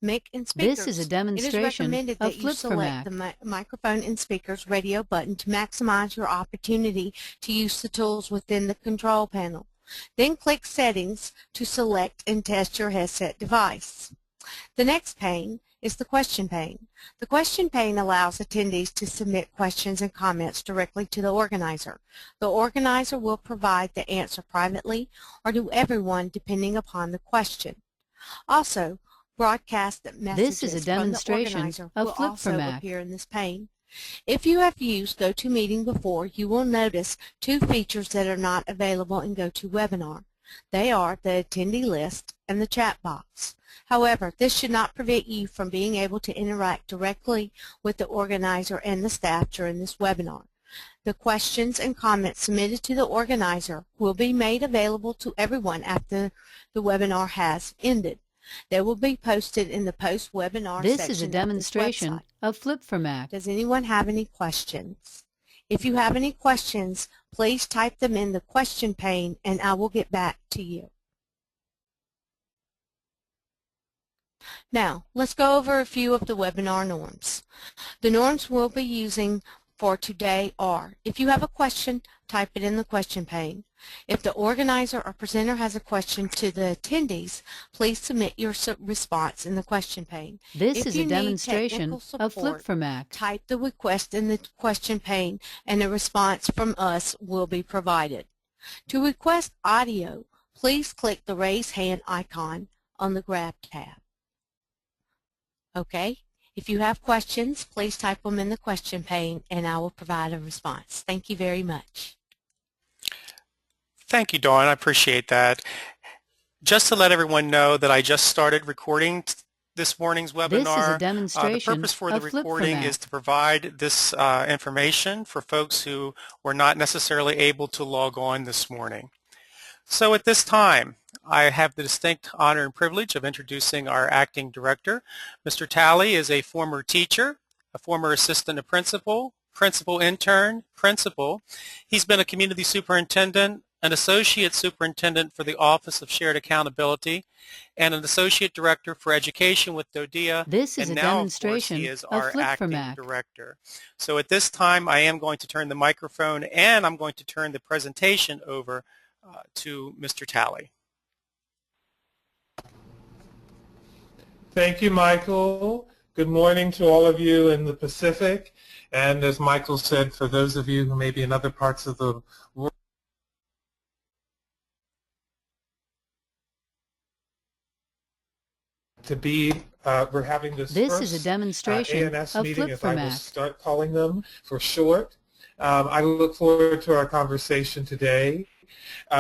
mic and speakers. This is a It is demonstration recommended of that you Flip for select Mac. the microphone and speakers radio button to maximize your opportunity to use the tools within the control panel. Then click Settings to select and test your headset device. The next pane is the question pane. The question pane allows attendees to submit questions and comments directly to the organizer. The organizer will provide the answer privately or to everyone depending upon the question. Also, broadcast messages from the organizer will also appear in this pane. If you have used GoToMeeting before, you will notice two features that are not available in GoToWebinar. They are the attendee list and the chat box. However, this should not prevent you from being able to interact directly with the organizer and the staff during this webinar. The questions and comments submitted to the organizer will be made available to everyone after the webinar has ended. They will be posted in the post-webinar section. This is a demonstration of Flip for Mac. Does anyone have any questions? If you have any questions, please type them in the question pane and I will get back to you. Now, let's go over a few of the webinar norms. The norms we'll be using for today are: if you have a question, type it in the question pane. If the organizer or presenter has a question to the attendees, please submit your response in the question pane. This is a demonstration of Flip for Mac. Type the request in the question pane and a response from us will be provided. To request audio, please click the raise hand icon on the Grab tab. Okay? If you have questions, please type them in the question pane and I will provide a response. Thank you very much. Thank you, Dawn. I appreciate that. Just to let everyone know that I just started recording this morning's webinar. This is a demonstration the purpose for the of Flip for recording Mac. is to provide this information for folks who were not necessarily able to log on this morning. So at this time, I have the distinct honor and privilege of introducing our acting director. Mr. Talley is a former teacher, a former assistant to principal, principal intern, principal. He's been a community superintendent, an associate superintendent for the Office of Shared Accountability, and an associate director for education with DODEA. This is and a now, demonstration of course, he is of our Flip for acting Mac. director. So at this time, I am going to turn the microphone and I'm going to turn the presentation over to Mr. Talley. Thank you, Michael. Good morning to all of you in the Pacific. And as Michael said, for those of you who may be in other parts of the world, we're having this first is a demonstration ANS of meeting, Flip if for I will Mac. start calling them for short. I look forward to our conversation today.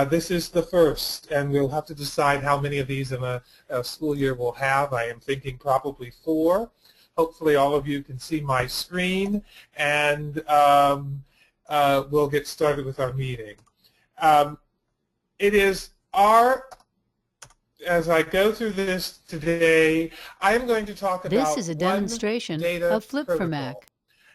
This is the first, and we'll have to decide how many of these in a school year we'll have. I am thinking probably 4. Hopefully all of you can see my screen, and we'll get started with our meeting. It is as I go through this today, I am going to talk about This is a demonstration of Flip for Mac.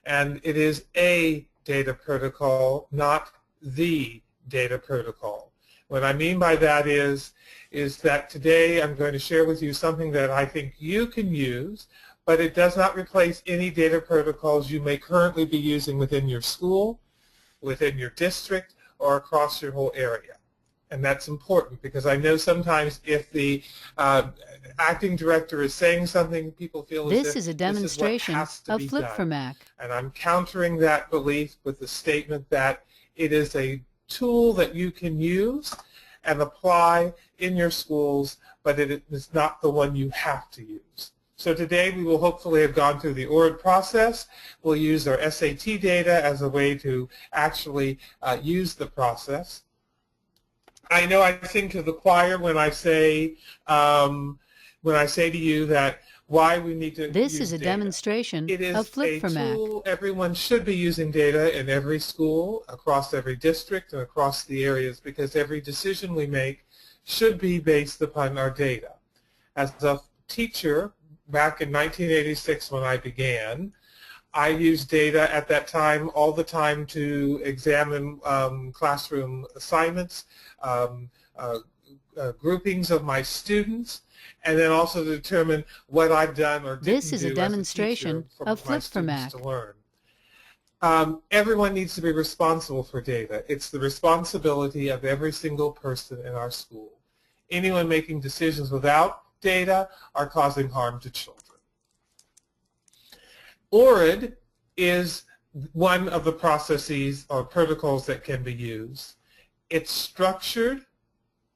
And it is a data protocol, not the data protocol. What I mean by that is that today I'm going to share with you something that I think you can use, but it does not replace any data protocols you may currently be using within your school, within your district, or across your whole area. And that's important because I know sometimes if the acting director is saying something, people feel This as if is a demonstration this is what has to of be Flip done. for Mac. And I'm countering that belief with the statement that it is a tool that you can use and apply in your schools, but it is not the one you have to use. So today we will hopefully have gone through the ORD process. We'll use our SAT data as a way to actually use the process. I know I sing to the choir when I say to you that why we need to This use is a data. demonstration It is of Flip for a Mac. tool. Everyone should be using data in every school, across every district, and across the areas because every decision we make should be based upon our data. As a teacher, back in 1986 when I began, I used data at that time all the time to examine classroom assignments, groupings of my students, and then also to determine what I've done or didn't do This is a demonstration of Flip for Mac. to learn. Everyone needs to be responsible for data. It's the responsibility of every single person in our school. Anyone making decisions without data are causing harm to children. ORID is one of the processes or protocols that can be used. It's structured,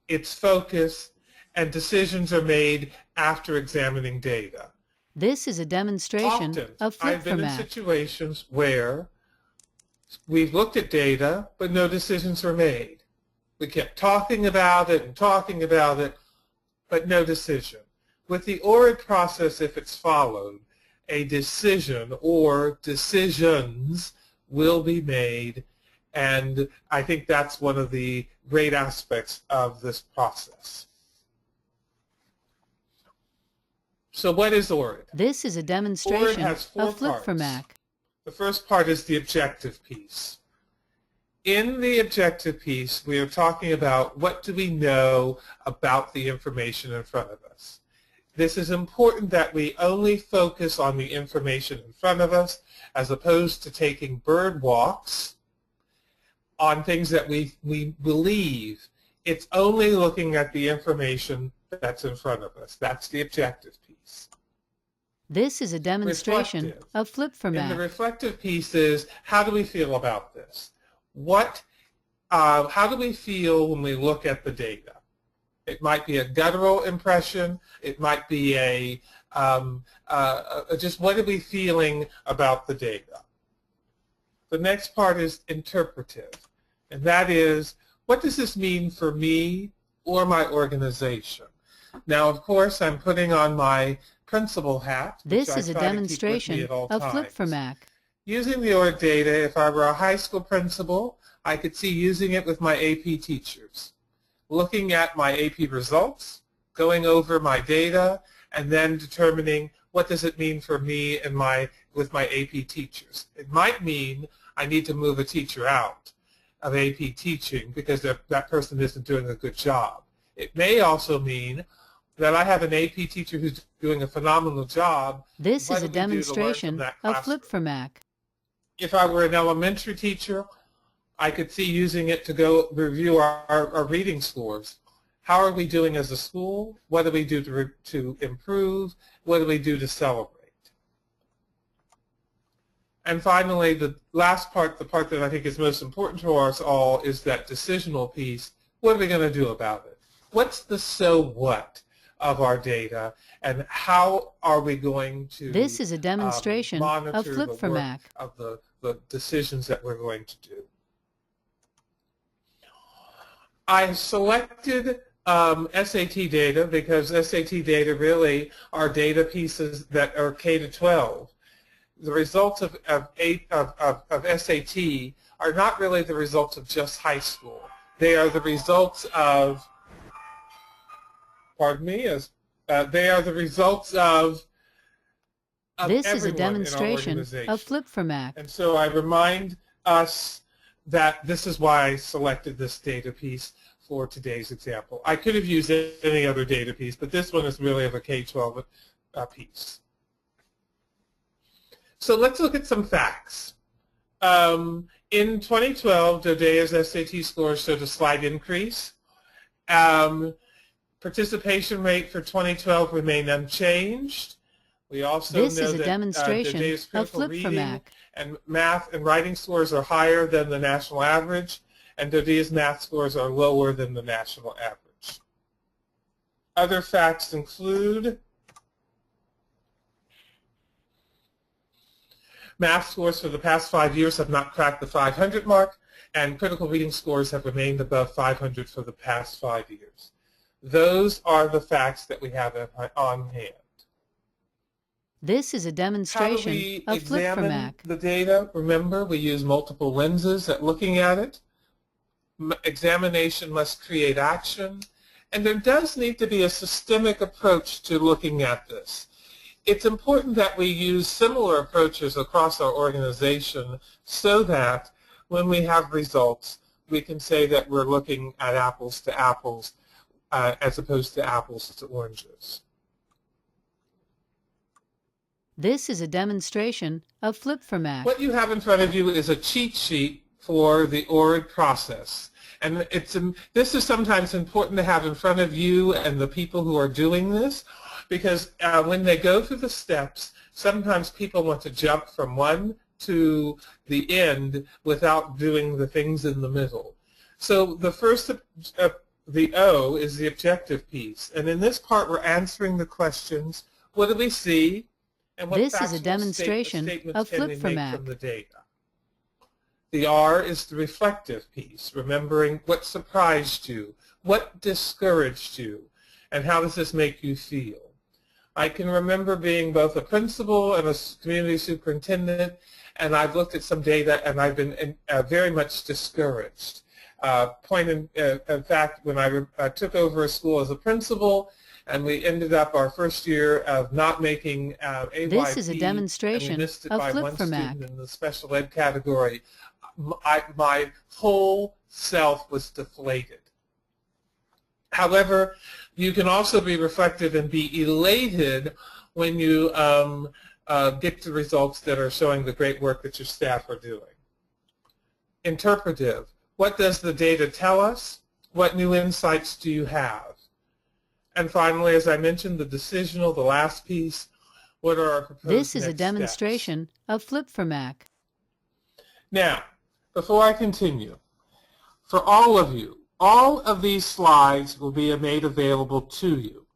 it's focused, and decisions are made after examining data. This is a demonstration of Flip I've for been in Mac. situations where we've looked at data, but no decisions were made. We kept talking about it, but no decision. With the ORID process, if it's followed, a decision or decisions will be made, and I think that's one of the great aspects of this process. So what is ORID? This is a demonstration has four of Flip for parts. Mac. The first part is the objective piece. In the objective piece, we are talking about what do we know about the information in front of us. This is important that we only focus on the information in front of us as opposed to taking bird walks on things that we believe. It's only looking at the information that's in front of us. That's the objective piece. This is a demonstration Reflective. of Flip for And the Mac. reflective piece is, how do we feel about this? How do we feel when we look at the data? It might be a guttural impression. It might be just what are we feeling about the data? The next part is interpretive, and that is, what does this mean for me or my organization? Now, of course, I'm putting on my principal hat. This which I is a try to keep with me demonstration at all of Flip for times. Mac. Using the ORID data, if I were a high school principal, I could see using it with my AP teachers, looking at my AP results, going over my data, and then determining what does it mean for me and with my AP teachers. It might mean I need to move a teacher out of AP teaching because that person isn't doing a good job. It may also mean that I have an AP teacher who's doing a phenomenal job. This is a What do we do to learn from demonstration that of Flip classroom? for Mac. If I were an elementary teacher, I could see using it to go review our reading scores. How are we doing as a school? What do we do to improve? What do we do to celebrate? And finally, the last part, the part that I think is most important to us all, is that decisional piece. What are we going to do about it? What's the so what of our data, and how are we going to This is a demonstration monitor of Flip the for work Mac. of the decisions that we're going to do? I selected SAT data because SAT data really are data pieces that are K to 12. The results of SAT are not really the results of just high school. They are the results of, they are the results of This is a everyone in our demonstration organization. of Flip for Mac. And so I remind us that this is why I selected this data piece for today's example. I could have used any other data piece, but this one is really of a K-12 piece. So let's look at some facts. In 2012, Dodea's SAT scores showed a slight increase. Participation rate for 2012 remained unchanged. We also This know is a that demonstration Dodea's of critical Flip for reading Mac. and math and writing scores are higher than the national average, and Dodea's math scores are lower than the national average. Other facts include math scores for the past 5 years have not cracked the 500 mark, and critical reading scores have remained above 500 for the past 5 years. Those are the facts that we have on hand. This is a How do demonstration we of Flip for examine Mac. the data? Remember, we use multiple lenses at looking at it. Examination must create action, and there does need to be a systemic approach to looking at this. It's important that we use similar approaches across our organization so that when we have results, we can say that we're looking at apples to apples as opposed to apples to oranges. This is a demonstration of Flip for Mac. What you have in front of you is a cheat sheet for the ORID process. And this is sometimes important to have in front of you and the people who are doing this, because when they go through the steps, sometimes people want to jump from one to the end without doing the things in the middle. So the first, the O, is the objective piece. And in this part, we're answering the questions, what do we see? And what This is a factual demonstration statements of can we Flip for make Mac. from the data? The R is the reflective piece, remembering what surprised you, what discouraged you, and how does this make you feel? I can remember being both a principal and a community superintendent, and I've looked at some data and I've been very much discouraged. In fact, when I took over a school as a principal, and we ended up our first year of not making AYP. This is a demonstration and we missed it of by Flip one for Mac. student in the special ed category. My whole self was deflated. However, you can also be reflective and be elated when you get the results that are showing the great work that your staff are doing. Interpretive. What does the data tell us? What new insights do you have? And finally, as I mentioned, the decisional, the last piece, what are our proposed This is a next demonstration steps? of Flip for Mac. Now, before I continue, for all of you, all of these slides will be made available to you.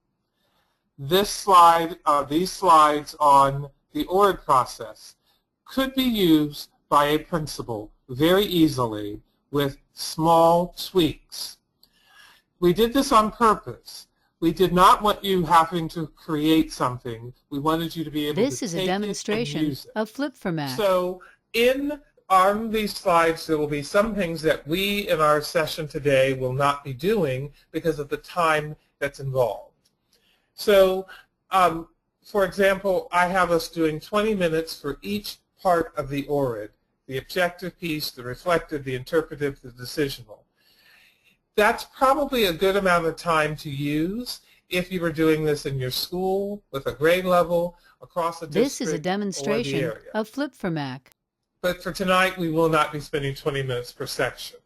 This slide, these slides on the ORID process could be used by a principal very easily with small tweaks. We did this on purpose. We did not want you having to create something. We wanted you to be able This to is take a it and demonstration use it. of Flip for Mac. So on these slides, there will be some things that we in our session today will not be doing because of the time that's involved. So, for example, I have us doing 20 minutes for each part of the ORID, the objective piece, the reflective, the interpretive, the decisional. That's probably a good amount of time to use if you were doing this in your school with a grade level across the district. This is a demonstration of Flip for Mac. But for tonight, we will not be spending 20 minutes per section.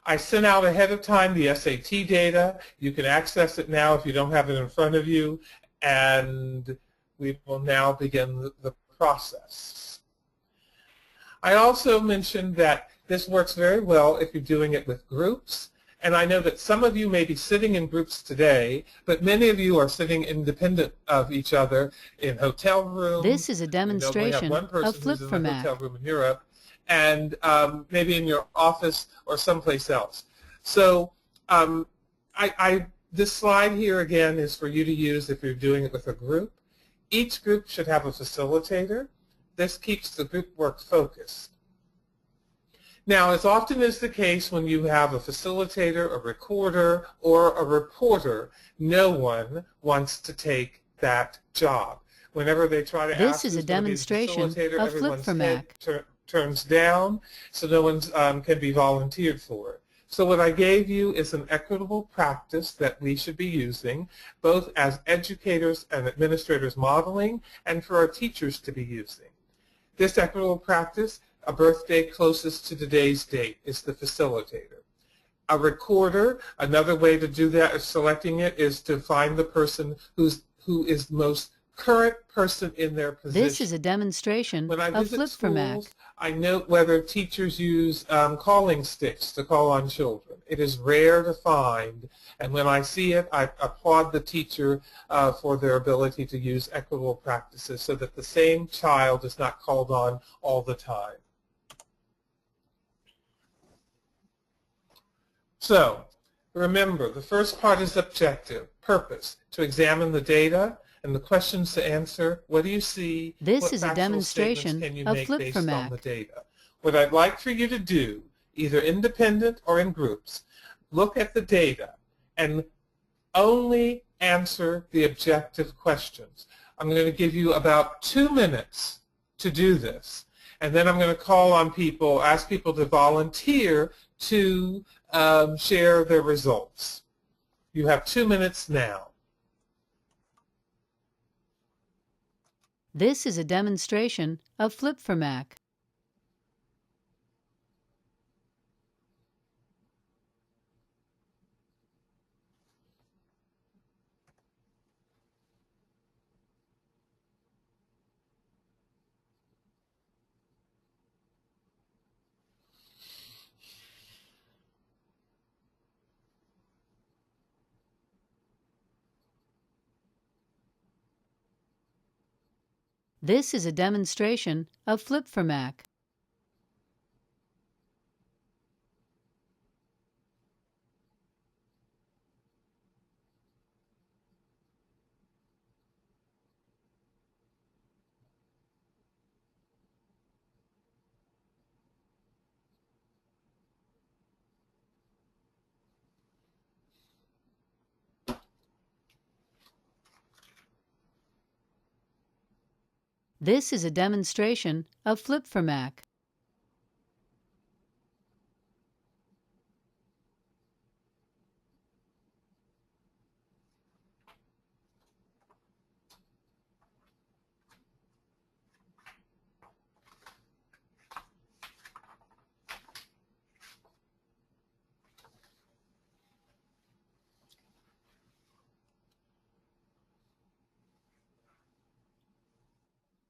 I sent out ahead of time the SAT data. You can access it now if you don't have it in front of you, and we will now begin the process. I also mentioned that this works very well if you're doing it with groups. And I know that some of you may be sitting in groups today, but many of you are sitting independent of each other in hotel rooms. This is a demonstration of Flip for Mac. Hotel room in Europe, and maybe in your office or someplace else. So this slide here again is for you to use if you're doing it with a group. Each group should have a facilitator. This keeps the group work focused. Now, as often is the case when you have a facilitator, a recorder, or a reporter, no one wants to take that job. Whenever they try to This ask is a who's going to be the demonstration facilitator, of Flip everyone's for head Mac. turns down, so no one can be volunteered for it. So what I gave you is an equitable practice that we should be using, both as educators and administrators modeling, and for our teachers to be using. This equitable practice, a birthday closest to today's date, is the facilitator. A recorder, another way to do that, selecting it, is to find the person who is the most current person in their position. This is a demonstration of Flip for Mac. I note whether teachers use calling sticks to call on children. It is rare to find, and when I see it, I applaud the teacher for their ability to use equitable practices so that the same child is not called on all the time. So, remember, the first part is objective, purpose, to examine the data, and the questions to answer. What do you see? This what is a factual demonstration statements can you of make Flip based for on Mac. the data? What I'd like for you to do, either independent or in groups, look at the data and only answer the objective questions. I'm going to give you about 2 minutes to do this, and then I'm going to call on people, ask people to volunteer to share their results. You have 2 minutes now. This is a demonstration of Flip for Mac. This is a demonstration of Flip for Mac. This is a demonstration of Flip for Mac.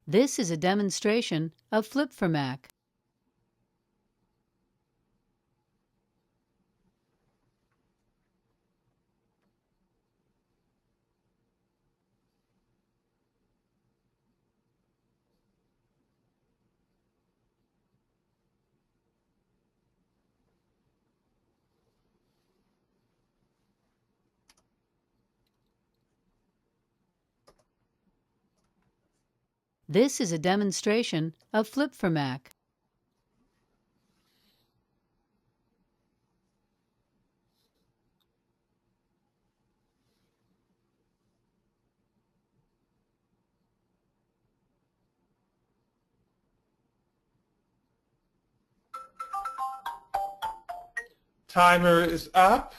This is a demonstration of Flip for Mac. This is a demonstration of Flip for Mac. Timer is up.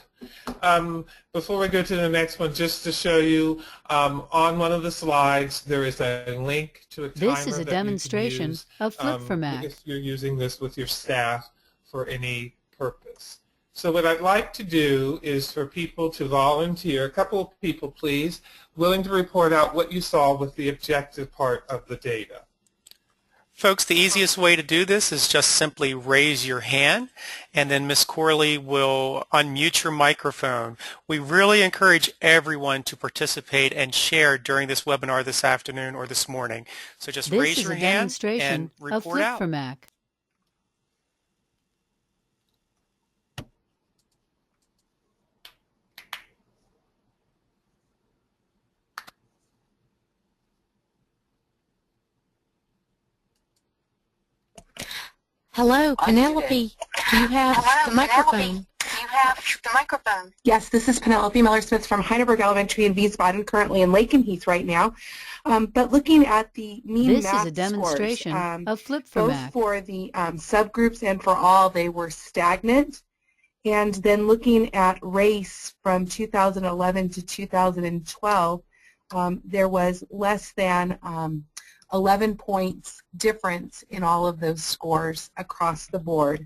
Before we go to the next one, just to show you, on one of the slides there is a link to a timer. This is a demonstration of Flip for Mac. If you're using this with your staff for any purpose. So what I'd like to do is for people to volunteer, a couple of people please, willing to report out what you saw with the objective part of the data. Folks, the easiest way to do this is just simply raise your hand, and then Ms. Corley will unmute your microphone. We really encourage everyone to participate and share during this webinar this afternoon or this morning. So just raise your hand and report of Flip out. for Mac. Hello, Penelope. Do you have the microphone? Yes, this is Penelope Miller-Smith from Heidelberg Elementary in Wiesbaden, currently in Lakenheath right now. But looking at the mean This math is a demonstration scores, of Flip for both Mac. for the subgroups and for all, they were stagnant. And then looking at race from 2011 to 2012, there was less than 11 points difference in all of those scores across the board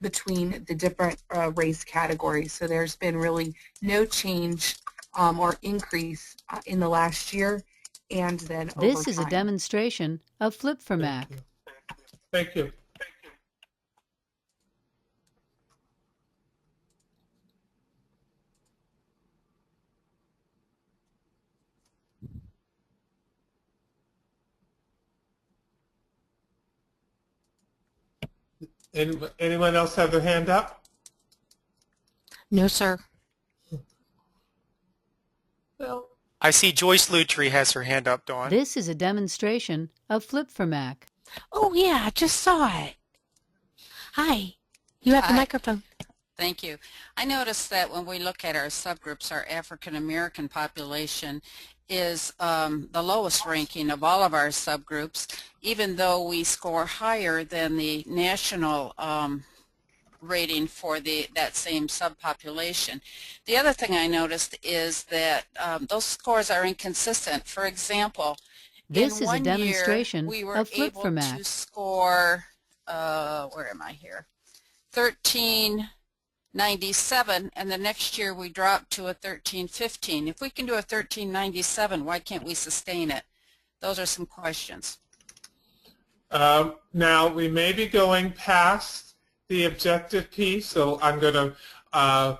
between the different race categories. So there's been really no change or increase in the last year and then over This is a time. demonstration of Flip for Mac. Thank you. Anyone else have their hand up? No, sir. Well, I see Joyce Lutry has her hand up, Dawn. This is a demonstration of Flip for Mac. Oh, yeah, I just saw it. Hi. You have the Hi. microphone. Thank you. I noticed that when we look at our subgroups, our African American population is the lowest ranking of all of our subgroups, even though we score higher than the national rating for that same subpopulation. The other thing I noticed is that those scores are inconsistent. For example, This in is a 1 year demonstration we were of Flip able for to Mac. score, where am I here, 1397, and the next year we dropped to a 1315. If we can do a 1397, why can't we sustain it? Those are some questions. Now, we may be going past the objective piece, so I'm going to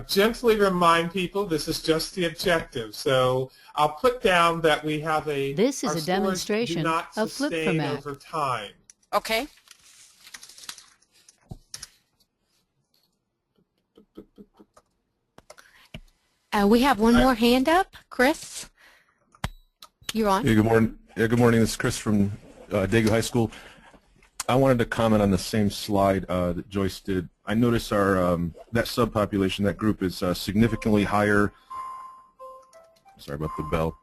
gently remind people this is just the objective. So I'll put down that we have This is our a demonstration scores do not of Flip for sustain Mac. over time. Okay. We have one more hand up. Chris, you're on. Hey, good morning. Yeah, good morning. This is Chris from Daegu High School. I wanted to comment on the same slide that Joyce did. I notice our that subpopulation, that group, is significantly higher. Sorry about the bell.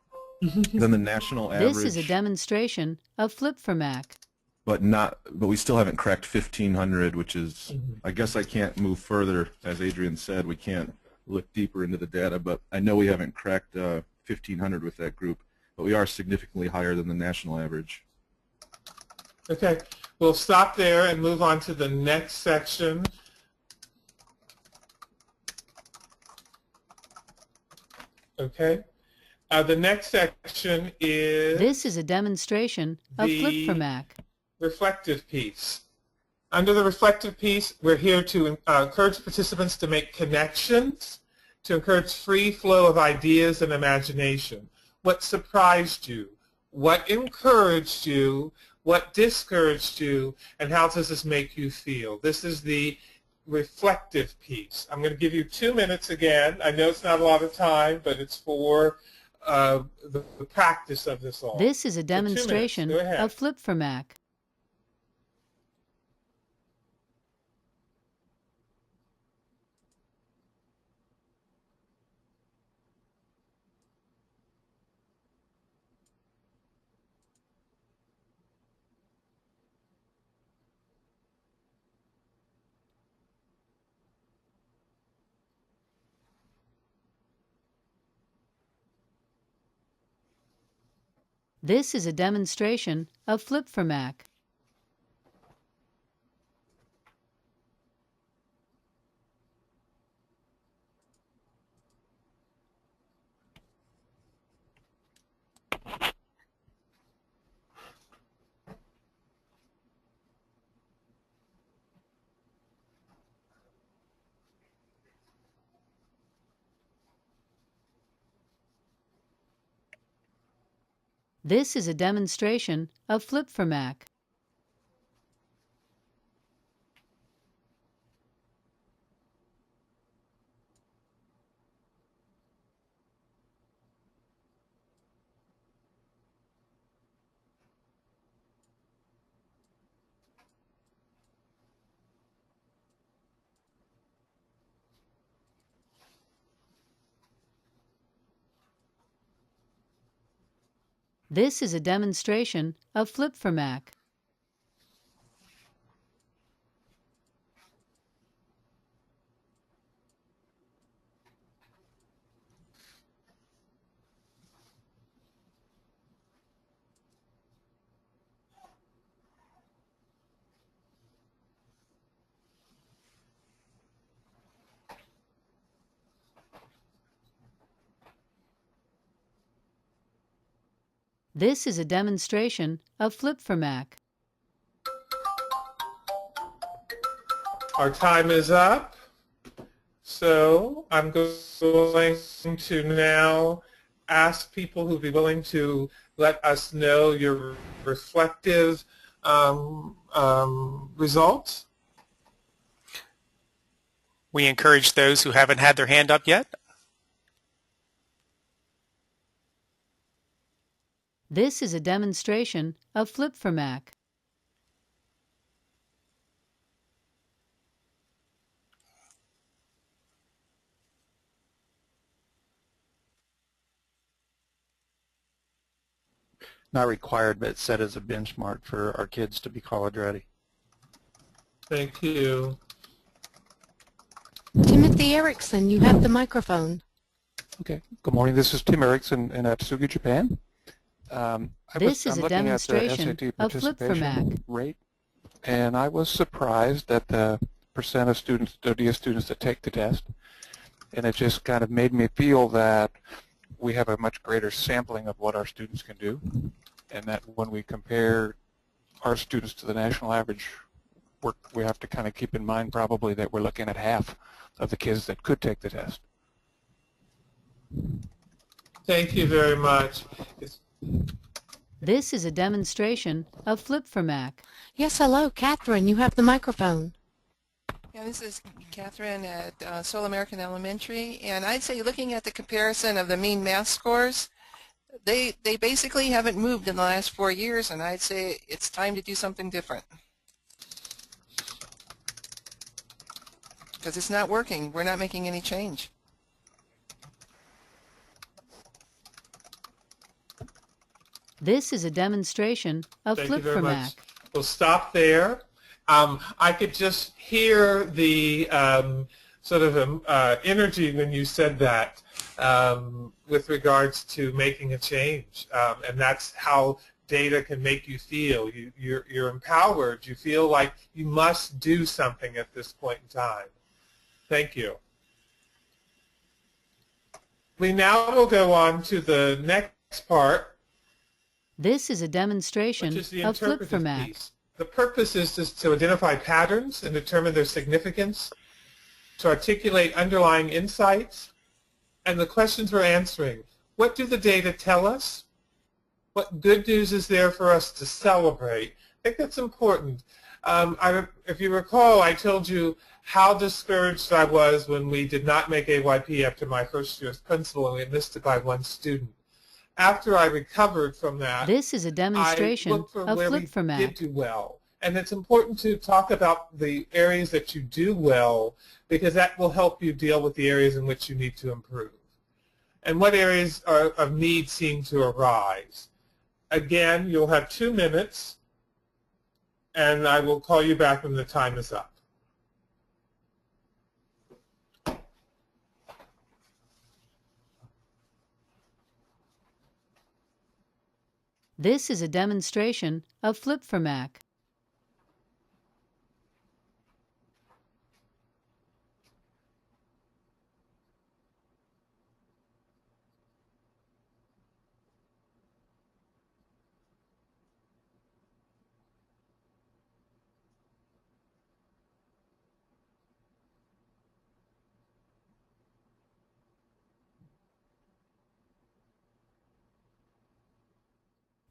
Than the national average. This is a demonstration of Flip for Mac. But we still haven't cracked 1,500, which is, I guess I can't move further. As Adrian said, we can't look deeper into the data, but I know we haven't cracked 1,500 with that group, but we are significantly higher than the national average. Okay, we'll stop there and move on to the next section. Okay, the next section is... This is a demonstration of Flip for Mac. Reflective piece. Under the reflective piece, we're here to encourage participants to make connections, to encourage free flow of ideas and imagination. What surprised you? What encouraged you? What discouraged you? And how does this make you feel? This is the reflective piece. I'm going to give you 2 minutes again. I know it's not a lot of time, but it's for the practice of this all. This is a demonstration of Flip for Mac. This is a demonstration of Flip for Mac. This is a demonstration of Flip for Mac. This is a demonstration of Flip for Mac. This is a demonstration of Flip for Mac. Our time is up, so I'm going to now ask people who'd be willing to let us know your reflective results. We encourage those who haven't had their hand up yet. This is a demonstration of Flip for Mac. Not required, but set as a benchmark for our kids to be college ready. Thank you. Timothy Erickson, you have the microphone. Okay. Good morning. This is Tim Erickson in Atsugi, Japan. This is I'm a looking at the demonstration SAT of Flip for Mac. participation rate, and I was surprised at the percent of students, ODS students that take the test, and it just kind of made me feel that we have a much greater sampling of what our students can do, and that when we compare our students to the national average, we have to kind of keep in mind probably that we're looking at half of the kids that could take the test. Thank you very much. This is a demonstration of Flip for Mac. Yes, hello, Catherine, you have the microphone. Yeah, this is Catherine at Seoul American Elementary, and I'd say looking at the comparison of the mean math scores, they basically haven't moved in the last 4 years, and I'd say it's time to do something different. Because it's not working. We're not making any change. This is a demonstration of Thank Flip you very for much. Mac. We'll stop there. I could just hear the sort of energy when you said that with regards to making a change, and that's how data can make you feel. You're empowered. You feel like you must do something at this point in time. Thank you. We now will go on to the next part, This is a demonstration which is the of Flip for interpretive Mac. piece. The purpose is just to identify patterns and determine their significance, to articulate underlying insights, and the questions we're answering. What do the data tell us? What good news is there for us to celebrate? I think that's important. If you recall, I told you how discouraged I was when we did not make AYP after my first year as principal, and we missed it by 1 student. After I recovered from that, This is a demonstration I looked for of where Flip we for Mac. did do well. And it's important to talk about the areas that you do well, because that will help you deal with the areas in which you need to improve. And what areas of need seem to arise. Again, you'll have 2 minutes, and I will call you back when the time is up. This is a demonstration of Flip for Mac.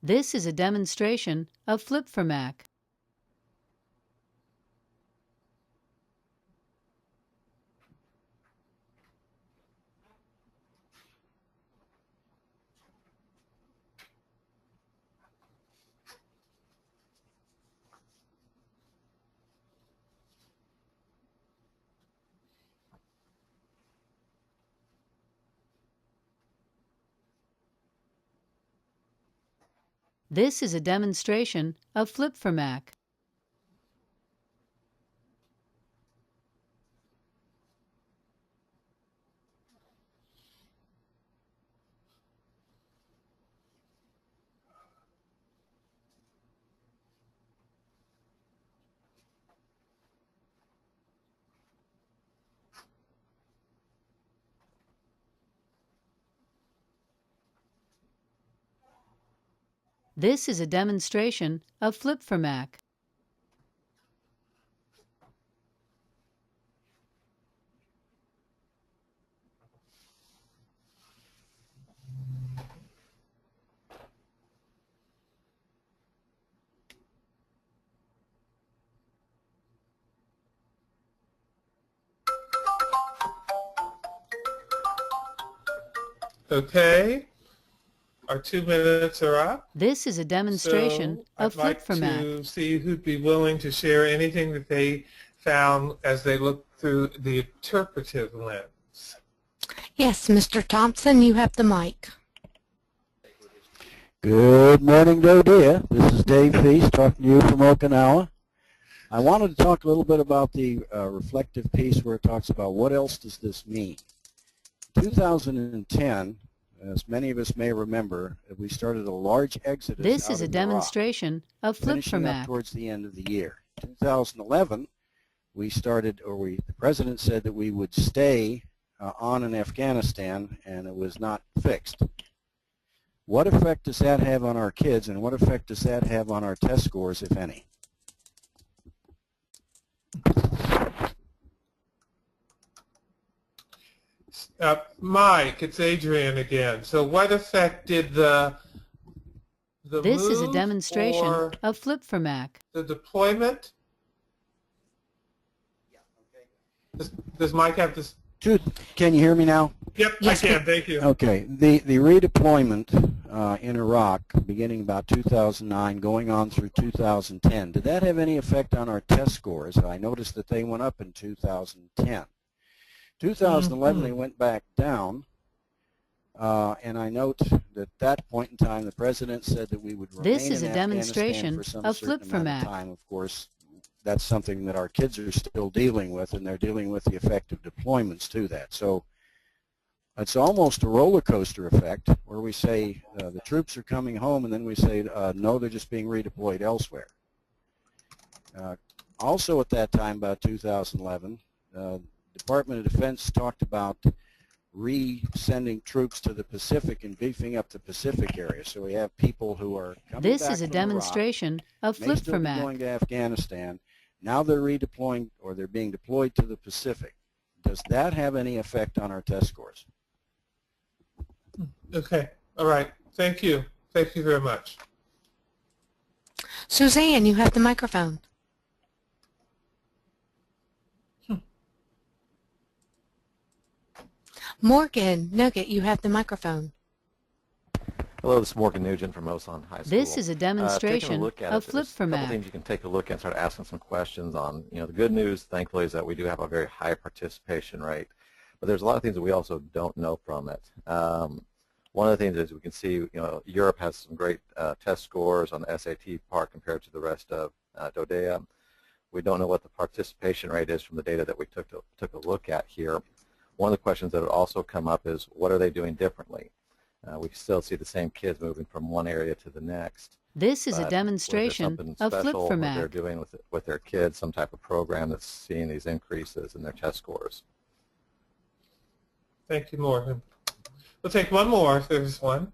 This is a demonstration of Flip for Mac. This is a demonstration of Flip for Mac. This is a demonstration of Flip for Mac. Okay, our 2 minutes are up. This is a demonstration So of Flip for Mac. I'd like to see who'd be willing to share anything that they found as they looked through the interpretive lens. Yes, Mr. Thompson, you have the mic. Good morning, dear. This is Dave Feast talking to you from Okinawa. I wanted to talk a little bit about the reflective piece where it talks about what else does this mean. 2010, as many of us may remember, we started a large exodus This out is a of demonstration of Flip for finishing up Mac. towards the end of the year. 2011, we started, the president said that we would stay on in Afghanistan, and it was not fixed. What effect does that have on our kids, and what effect does that have on our test scores, if any? Mike, it's Adrian again. So what effect did the This is a move demonstration or of Flip for Mac. the deployment? Does Mike have this? Can you hear me now? Yep, Yes, I can. Thank you. Okay. The redeployment in Iraq, beginning about 2009, going on through 2010, did that have any effect on our test scores? I noticed that they went up in 2010. 2011, they went back down, and I note that at that point in time, the president said that we would remain This is in a demonstration Afghanistan for some of certain Flip for amount Mac. of time. Of course, that's something that our kids are still dealing with, and they're dealing with the effect of deployments to that. So it's almost a roller coaster effect where we say the troops are coming home, and then we say, no, they're just being redeployed elsewhere. Also at that time, about 2011, Department of Defense talked about re-sending troops to the Pacific and beefing up the Pacific area. So we have people who are coming This back is a from Iraq, demonstration of may Flip still for be Mac. going to Afghanistan. Now they're redeploying, or they're being deployed to the Pacific. Does that have any effect on our test scores? Okay. All right. Thank you. Thank you very much. Suzanne, you have the microphone. Morgan Nugget, you have the microphone. Hello, this is Morgan Nugent from Osan High School. This is a demonstration of Flip for There's a couple Mac. things you can take a look at and start asking some questions on. The good news, thankfully, is that we do have a very high participation rate. But there's a lot of things that we also don't know from it. One of the things is we can see, Europe has some great test scores on the SAT part compared to the rest of DODEA. We don't know what the participation rate is from the data that we took a look at here. One of the questions that would also come up is, what are they doing differently? We still see the same kids moving from one area to the next. This is a But demonstration was there something of Flip special for what Mac. they're doing with their kids, some type of program that's seeing these increases in their test scores? Thank you, Morgan. We'll take one more if there's one.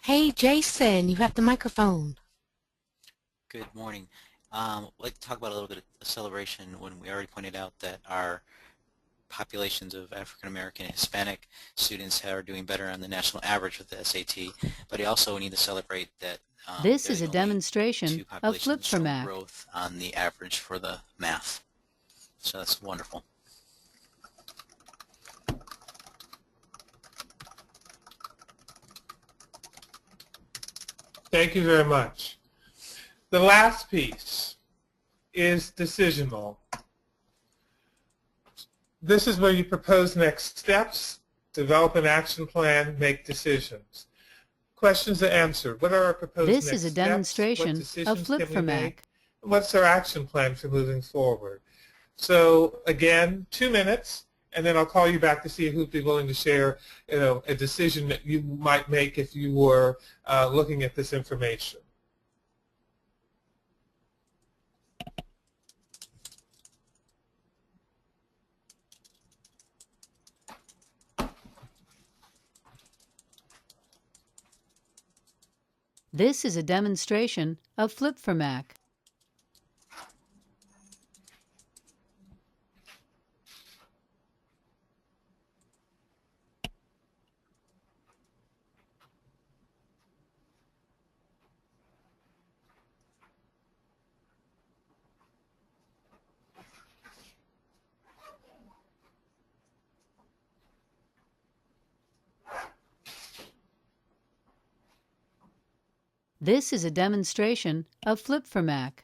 Hey, Jason, you have the microphone. Good morning. I'd like to talk about a little bit of acceleration when we already pointed out that our populations of African American and Hispanic students are doing better on the national average with the SAT, but I also need to celebrate that This there's is a only demonstration two of Flip populations for showing Mac. growth on the average for the math. So that's wonderful. Thank you very much. The last piece is decisional. This is where you propose next steps, develop an action plan, make decisions. Questions to answer. What are our proposed This next is a steps? demonstration What of decisions Flip can for we Mac. make? What's our action plan for moving forward? So again, 2 minutes, and then I'll call you back to see who'd be willing to share, a decision that you might make if you were looking at this information. This is a demonstration of Flip for Mac. This is a demonstration of Flip for Mac.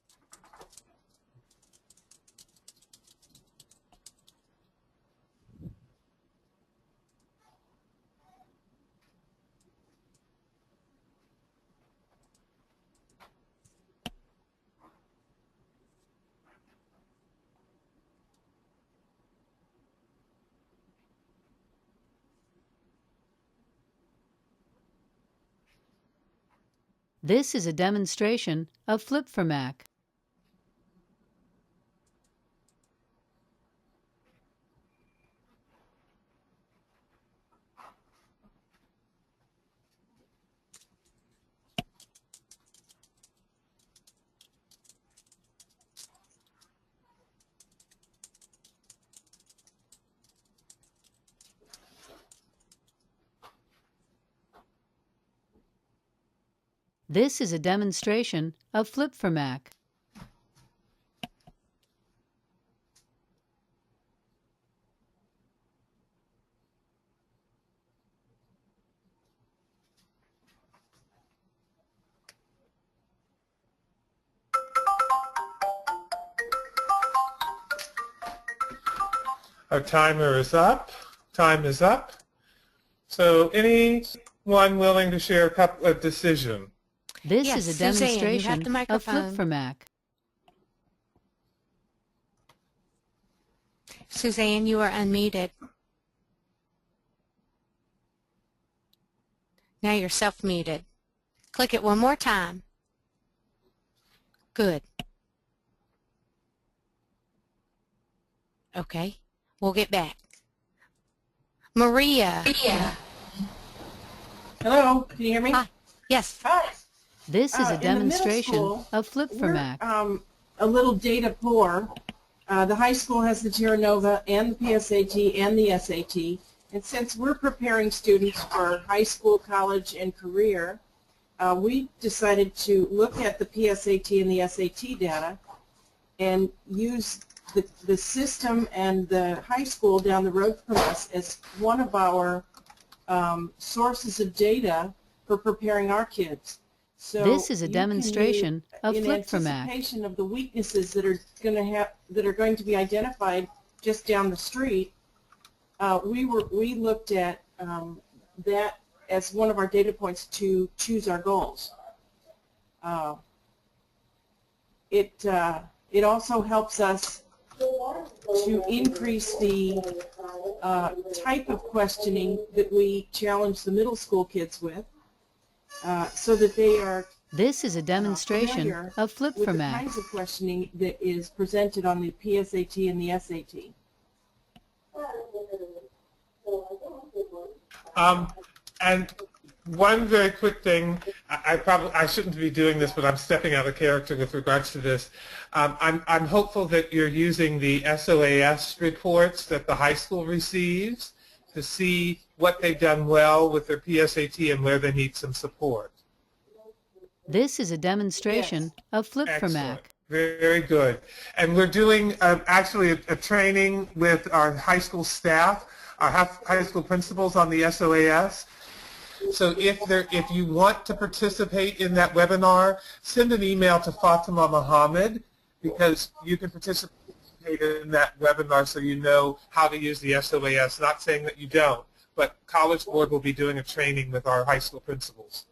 This is a demonstration of Flip for Mac. This is a demonstration of Flip for Mac. Our timer is up. Time is up. So anyone willing to share a decision? This Yes, is a Suzanne, you have demonstration the of microphone. Flip for Mac. Suzanne, you are unmuted. Now you're self-muted. Click it one more time. Good. Okay, we'll get back. Maria. Hello, can you hear me? Hi. Yes. Hi. This is a In the middle demonstration school, of Flip for we're Mac. a little data poor. The high school has the Terra Nova and the PSAT and the SAT. And since we're preparing students for high school, college, and career, we decided to look at the PSAT and the SAT data and use the system and the high school down the road from us as one of our sources of data for preparing our kids. So This is a you can demonstration use, of in Flip for Mac. anticipation of the weaknesses that are going to be identified just down the street. We looked at that as one of our data points to choose our goals. It also helps us to increase the type of questioning that we challenge the middle school kids with, so that they are This is a demonstration familiar of Flip with for the Mac. kinds of questioning that is presented on the PSAT and the SAT. And one very quick thing, I shouldn't be doing this, but I'm stepping out of character with regards to this. I'm hopeful that you're using the SOAS reports that the high school receives to see what they've done well with their PSAT and where they need some support. This is a demonstration of Flip for Mac. Very good. And we're doing actually a training with our high school staff, our high school principals on the SOAS. So if you want to participate in that webinar, send an email to Fatima Mohammed, because you can participate in that webinar so you know how to use the SOAS. Not saying that you don't, but College Board will be doing a training with our high school principals.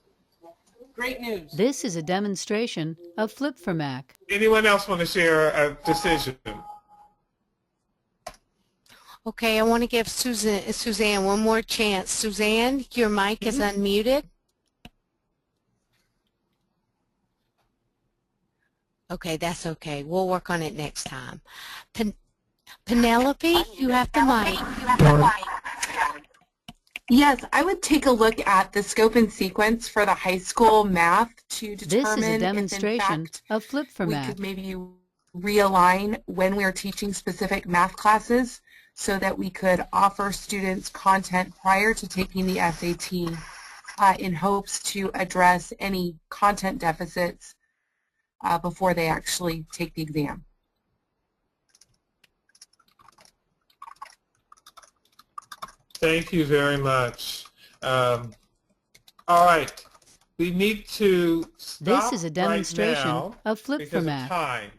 Great news. This is a demonstration of Flip for Mac. Anyone else want to share a decision? Okay, I want to give Suzanne one more chance. Suzanne, your mic is unmuted. Okay, that's okay. We'll work on it next time. Penelope, you have the mic. Yes, I would take a look at the scope and sequence for the high school math to determine This is a if, in demonstration fact, of Flip for we Mac. could maybe realign when we are teaching specific math classes so that we could offer students content prior to taking the SAT in hopes to address any content deficits before they actually take the exam. Thank you very much. All right, we need to stop This is a demonstration right now of Flip for because Mac. of time.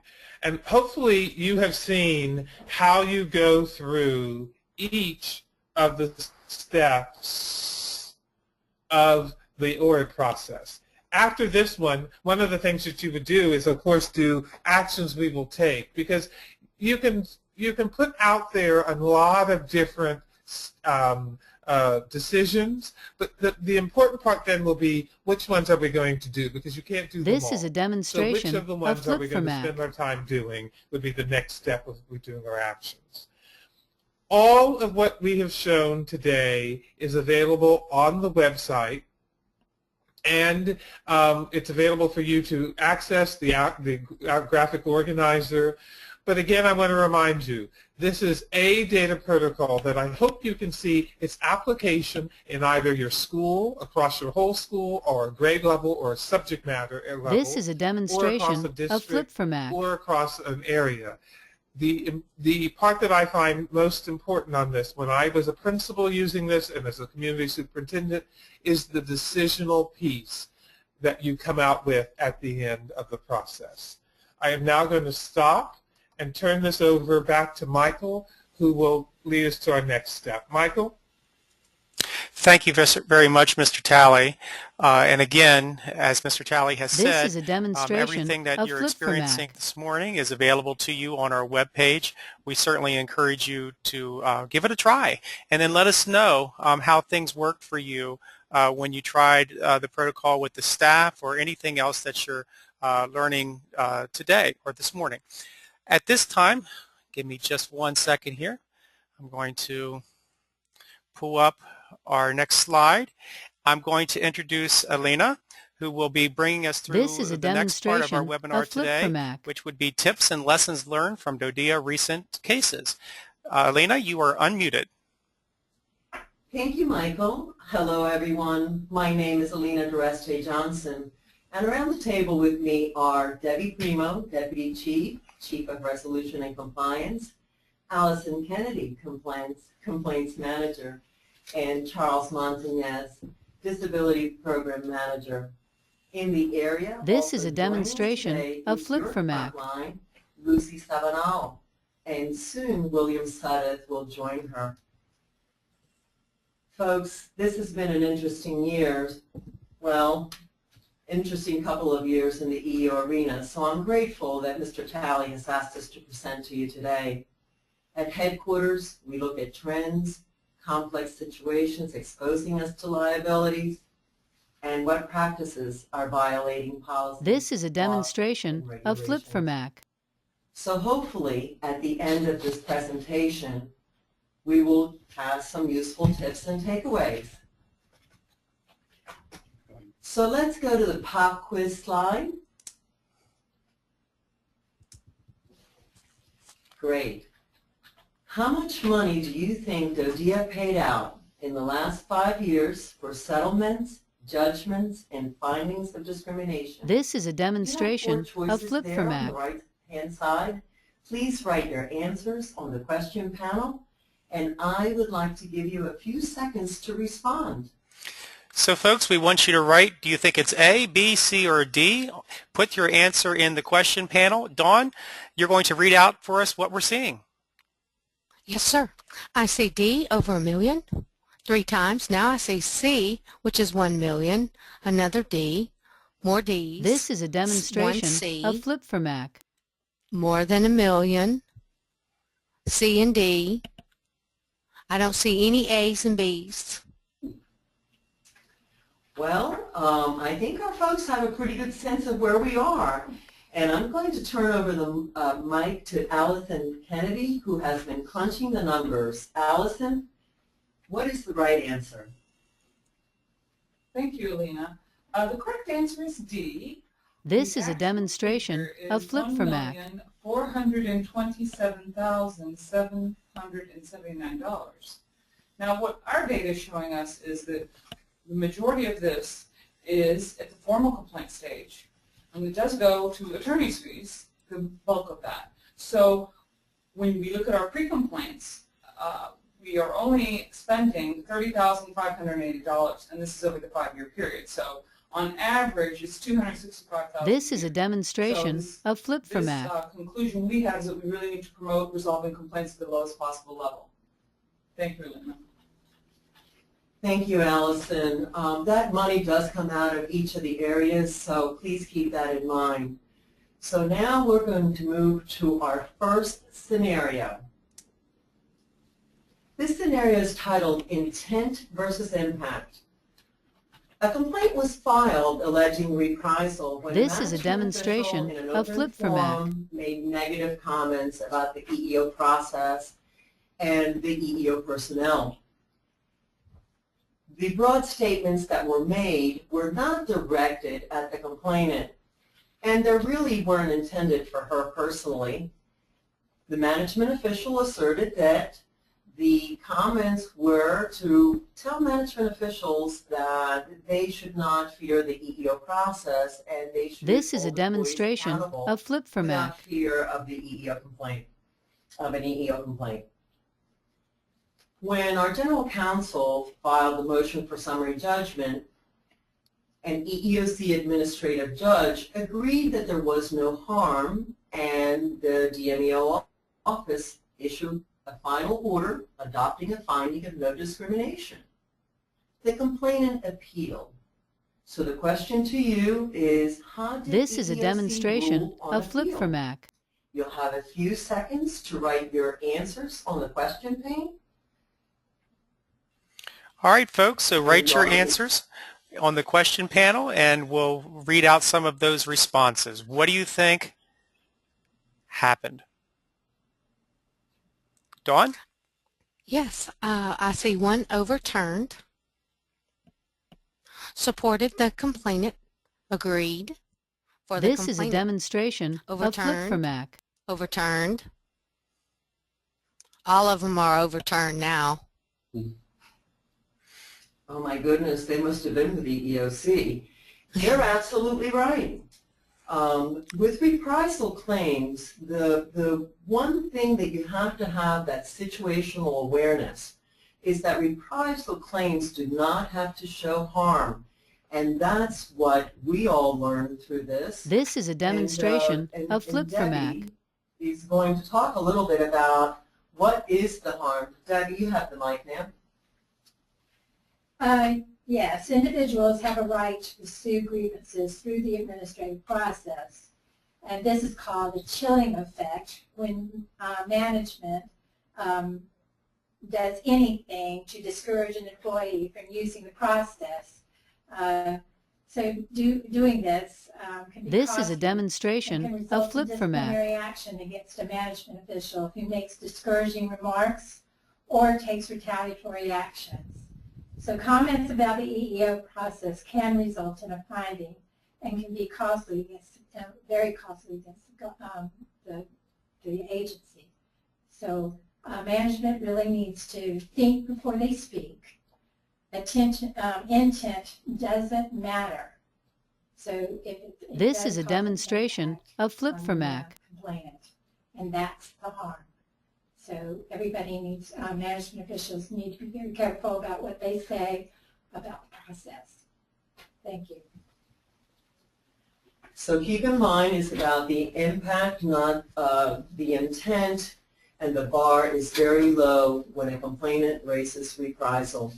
And hopefully you have seen how you go through each of the steps of the ORID process. After this one of the things that you would do is, of course, do actions we will take, because you can put out there a lot of different decisions, but the important part then will be which ones are we going to do, because you can't do them all. This is a demonstration so which of the ones are we going to Flip4Mac. spend our time doing would be the next step of we doing our actions. All of what we have shown today is available on the website, and it's available for you to access the graphic organizer. But again, I want to remind you, this is a data protocol that I hope you can see its application in either your school, across your whole school, or a grade level, or a subject matter level. This is a demonstration or across a of Flip4Mac. or across an area. The part that I find most important on this, when I was a principal using this and as a community superintendent, is the decisional piece that you come out with at the end of the process. I am now going to stop and turn this over back to Michael, who will lead us to our next step. Michael? Thank you very much, Mr. Talley. And again, as Mr. Talley has said, This is a demonstration everything that of you're Flip4Mac. experiencing this morning is available to you on our webpage. We certainly encourage you to give it a try, and then let us know how things worked for you when you tried the protocol with the staff or anything else that you're learning today or this morning. At this time, give me just 1 second here. I'm going to pull up our next slide. I'm going to introduce Alina, who will be bringing us through This is a the next part of our demonstration webinar of today, Flip4Mac. which would be tips and lessons learned from DODEA recent cases. Alina, you are unmuted. Thank you, Michael. Hello, everyone. My name is Alina Dureste Johnson, and around the table with me are Debbie Primo, Deputy Chief, Chief of Resolution and Compliance, Allison Kennedy, Complaints Manager, and Charles Montañez, Disability Program Manager. In the area, This is also a demonstration joining today of is your Flip4Mac. frontline, Lucy Sabanao, and soon William Sudeth will join her. Folks, this has been an interesting year. Well, interesting couple of years in the EEO arena, so I'm grateful that Mr. Talley has asked us to present to you today. At headquarters, we look at trends, complex situations exposing us to liabilities, and what practices are violating policy. This is a demonstration of Flip4Mac. So hopefully, at the end of this presentation, we will have some useful tips and takeaways. So let's go to the pop quiz slide. Great. How much money do you think DODEA paid out in the last 5 years for settlements, judgments, and findings of discrimination? This is a demonstration of There on the Flip4Mac. right-hand side. Please write your answers on the question panel, and I would like to give you a few seconds to respond. So folks, we want you to write, do you think it's A, B, C, or D? Put your answer in the question panel. Dawn, you're going to read out for us what we're seeing. Yes, sir. I see D over 1 million 3 times. Now I see C, which is 1 million, another D, more Ds. This is a demonstration 1C, of Flip4Mac. more than 1 million, C and D. I don't see any A's and B's. Well, I think our folks have a pretty good sense of where we are. And I'm going to turn over the mic to Allison Kennedy, who has been crunching the numbers. Allison, what is the right answer? Thank you, Alina. The correct answer is D. This is a demonstration of Flip4Mac. $1,427,779. Now, what our data is showing us is that the majority of this is at the formal complaint stage, and it does go to attorney's fees, the bulk of that. So when we look at our pre-complaints, we are only spending $30,580, and this is over the 5-year period. So on average, it's $265,000. This is a demonstration of Flip4Mac. This conclusion we have is that we really need to promote resolving complaints at the lowest possible level. Thank you, Lynn. Thank you, Allison. That money does come out of each of the areas, so please keep that in mind. So now we're going to move to our first scenario. This scenario is titled Intent versus Impact. A complaint was filed alleging reprisal when This a is a management official demonstration in an of open Flip for Mac. forum made negative comments about the EEO process and the EEO personnel. The broad statements that were made were not directed at the complainant, and they really weren't intended for her personally. The management official asserted that the comments were to tell management officials that they should not fear the EEO process and they should This is a hold employees demonstration accountable of Flip for without Mac. fear of the EEO complaint, of an EEO complaint. When our general counsel filed the motion for summary judgment, an EEOC administrative judge agreed that there was no harm, and the DMEO office issued a final order adopting a finding of no discrimination. The complainant appealed. So the question to you is, how did This is a EEOC demonstration rule on of Flip appeal? for Mac. You'll have a few seconds to write your answers on the question pane. All right, folks, so write your answers on the question panel and we'll read out some of those responses. What do you think happened? Dawn? Yes, I see one overturned, supported the complainant, agreed for the This complainant. is a demonstration of Flip for Overturned. Mac. Overturned. All of them are overturned now. Oh my goodness, they must have been with the EEOC. You're absolutely right. With reprisal claims, the one thing that you have to have that situational awareness is that reprisal claims do not have to show harm. And that's what we all learned through this. This is a demonstration And of Flip for Mac. Debbie is going to talk a little bit about what is the harm. Debbie, you have the mic now. Yes, individuals have a right to pursue grievances through the administrative process. And this is called a chilling effect when management does anything to discourage an employee from using the process. So doing this can be This is costly a and demonstration can of result in Flip for Mac. disciplinary action against a management official who makes discouraging remarks or takes retaliatory actions. So comments about the EEO process can result in a finding and can be costly against, very costly against the agency. So management really needs to think before they speak. Intent doesn't matter. So if it This does is a cause demonstration impact of Flip on for the Mac. complainant, and that's the harm. So everybody needs, management officials need to be very careful about what they say about the process. Thank you. So keep in mind it's about the impact, not the intent, and the bar is very low when a complainant raises reprisal.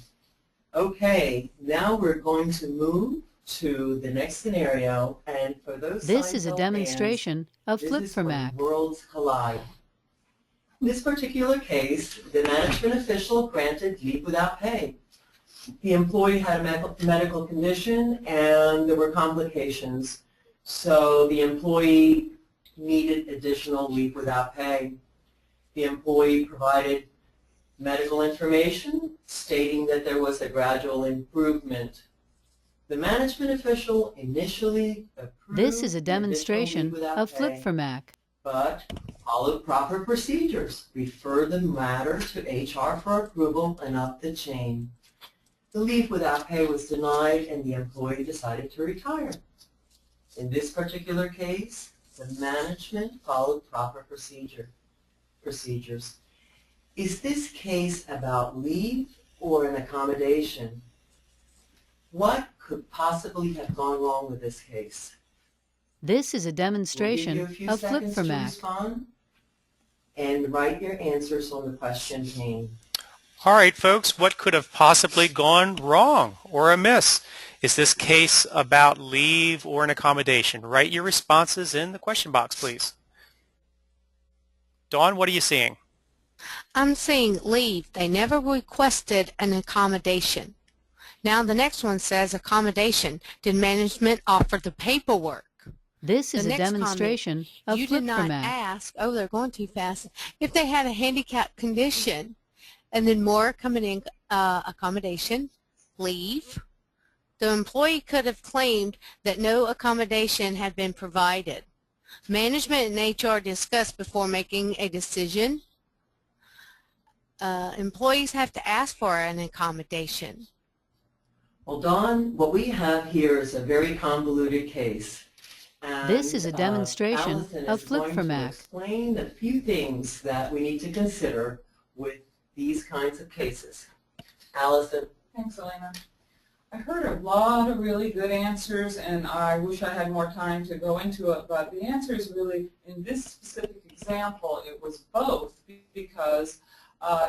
Okay, now we're going to move to the next scenario, and for those This is a Seinfeld demonstration of fans, Flip this is for when Mac. worlds collide. In this particular case, the management official granted leave without pay. The employee had a medical condition and there were complications, so the employee needed additional leave without pay. The employee provided medical information stating that there was a gradual improvement. The management official initially approved This is a the additional demonstration leave without of Flip pay, for Mac. but followed proper procedures, refer the matter to HR for approval, and up the chain. The leave without pay was denied and the employee decided to retire. In this particular case, the management followed proper procedures. Is this case about leave or an accommodation? What could possibly have gone wrong with this case? This is a We'll give you a demonstration few of Flip seconds for to Mac. respond and write your answers on the question pane. All right, folks, what could have possibly gone wrong or amiss? Is this case about leave or an accommodation? Write your responses in the question box, please. Dawn, what are you seeing? I'm seeing leave. They never requested an accommodation. Now the next one says accommodation. Did management offer the paperwork? This is The a next demonstration of you did not Flip4Mac. ask, oh, they're going too fast, if they had a handicap condition. And then more coming in, accommodation, leave. The employee could have claimed that no accommodation had been provided. Management and HR discussed before making a decision. Employees have to ask for an accommodation. Well, Dawn, what we have here is a very convoluted case. And, This is a demonstration Allison of is going to Flip4Mac. explain a few things that we need to consider with these kinds of cases. Allison. Thanks, Elena. I heard a lot of really good answers, and I wish I had more time to go into it, but the answer is really, in this specific example, it was both, because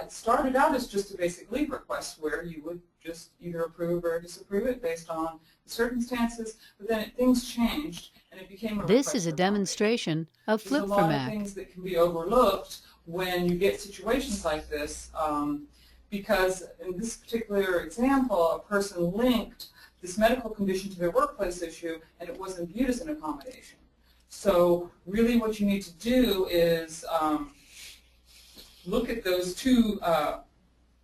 it started out as just a basic leave request where you would just either approve or disapprove it based on the circumstances, but then things changed and it became a This is a demonstration of There's a lot of Flip4Mac. things that can be overlooked when you get situations like this, because in this particular example, a person linked this medical condition to their workplace issue and it wasn't viewed as an accommodation. So really what you need to do is look at those two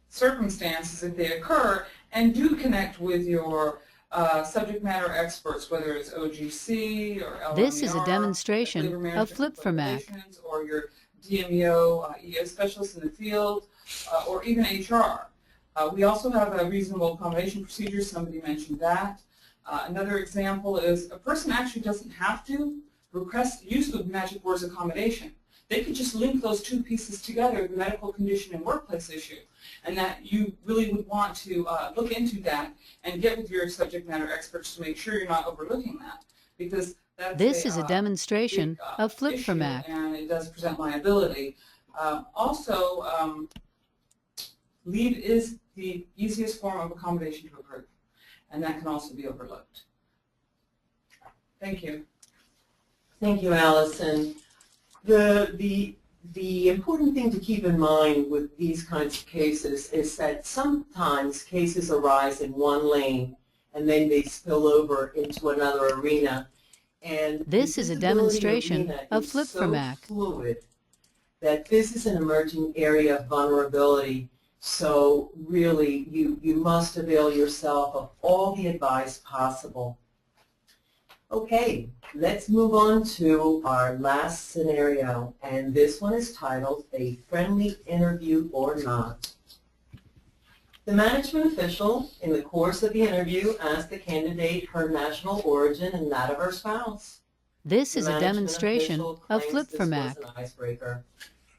circumstances if they occur and do connect with your subject matter experts, whether it's OGC or LMER, This is a demonstration labor of management Flip4Mac. regulations, or your DMEO, EO specialists in the field, or even HR. We also have a reasonable accommodation procedure. Somebody mentioned that. Another example is a person actually doesn't have to use the magic words accommodation. They could just link those two pieces together, the medical condition and workplace issue, and that you really would want to look into that and get with your subject matter experts to make sure you're not overlooking that, because that's This is a demonstration big, of issue, Flip4Mac. and it does present liability. Also, leave is the easiest form of accommodation to approve, and that can also be overlooked. Thank you. Thank you, Allison. The important thing to keep in mind with these kinds of cases is that sometimes cases arise in one lane and then they spill over into another arena. And This is a demonstration of Flip4Mac. So fluid that this is an emerging area of vulnerability. So really, you must avail yourself of all the advice possible. Okay, let's move on to our last scenario, and this one is titled A Friendly Interview or Not. The management official, in the course of the interview, asked the candidate her national origin and that of her spouse. This is a demonstration of Flip4Mac. This was an icebreaker.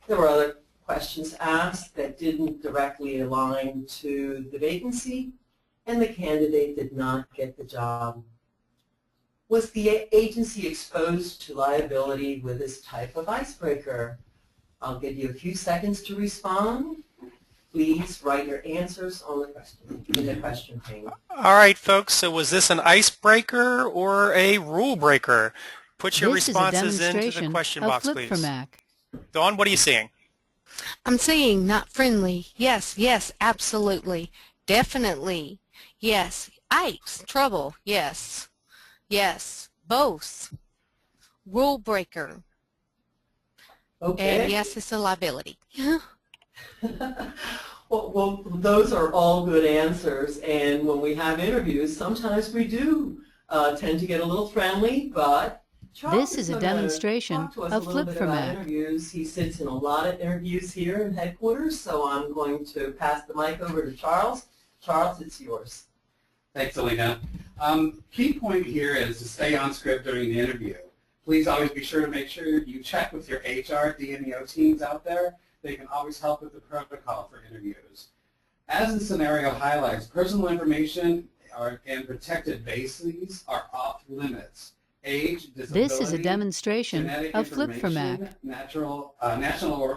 There were other questions asked that didn't directly align to the vacancy, and the candidate did not get the job. Was the agency exposed to liability with this type of icebreaker? I'll give you a few seconds to respond. Please write your answers on the question, in the question pane. All right, folks, so was this an icebreaker or a rule breaker? Put your responses into the question box, please. Dawn, what are you seeing? I'm seeing not friendly. Yes, yes, absolutely. Definitely. Yes. Ice, trouble. Yes. Yes. Both. Rule breaker. Okay. And yes, it's a liability. Well, those are all good answers, and when we have interviews, sometimes we do tend to get a little friendly, but Charles This is a demonstration of Flip4Mac. Interviews. He sits in a lot of interviews here in headquarters, so I'm going to pass the mic over to Charles. Charles, it's yours. Thanks, Alina. Key point here is to stay on script during the interview. Please always be sure to make sure you check with your HR, DMEO teams out there. They can always help with the protocol for interviews. As the scenario highlights, personal information and protected bases are off limits. Age, disability, This is a demonstration of Flip4Mac. National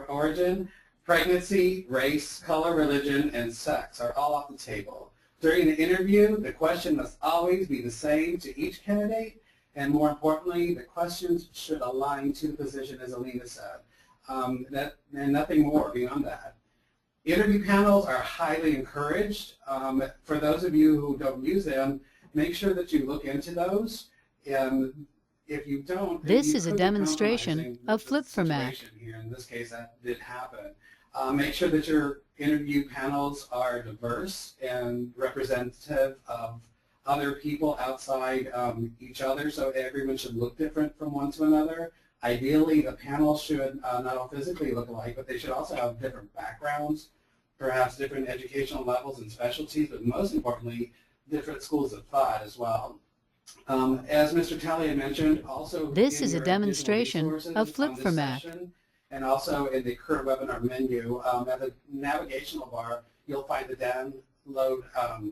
origin, pregnancy, race, color, religion, and sex are all off the table. During the interview, the question must always be the same to each candidate, and more importantly, the questions should align to the position, as Alina said. and nothing more beyond that. Interview panels are highly encouraged. For those of you who don't use them, make sure that you look into those. And if you don't, This you is a could be demonstration compromising of the Flip for Mac. situation here. In this case, that did happen. Make sure that your interview panels are diverse and representative of other people outside each other, so everyone should look different from one to another. Ideally, the panel should not all physically look alike, but they should also have different backgrounds, perhaps different educational levels and specialties, but most importantly, different schools of thought as well. As Mr. Talley had mentioned, also This in is a your demonstration additional of resources Flip on this for Mac. session, and also in the current webinar menu, at the navigational bar, you'll find the download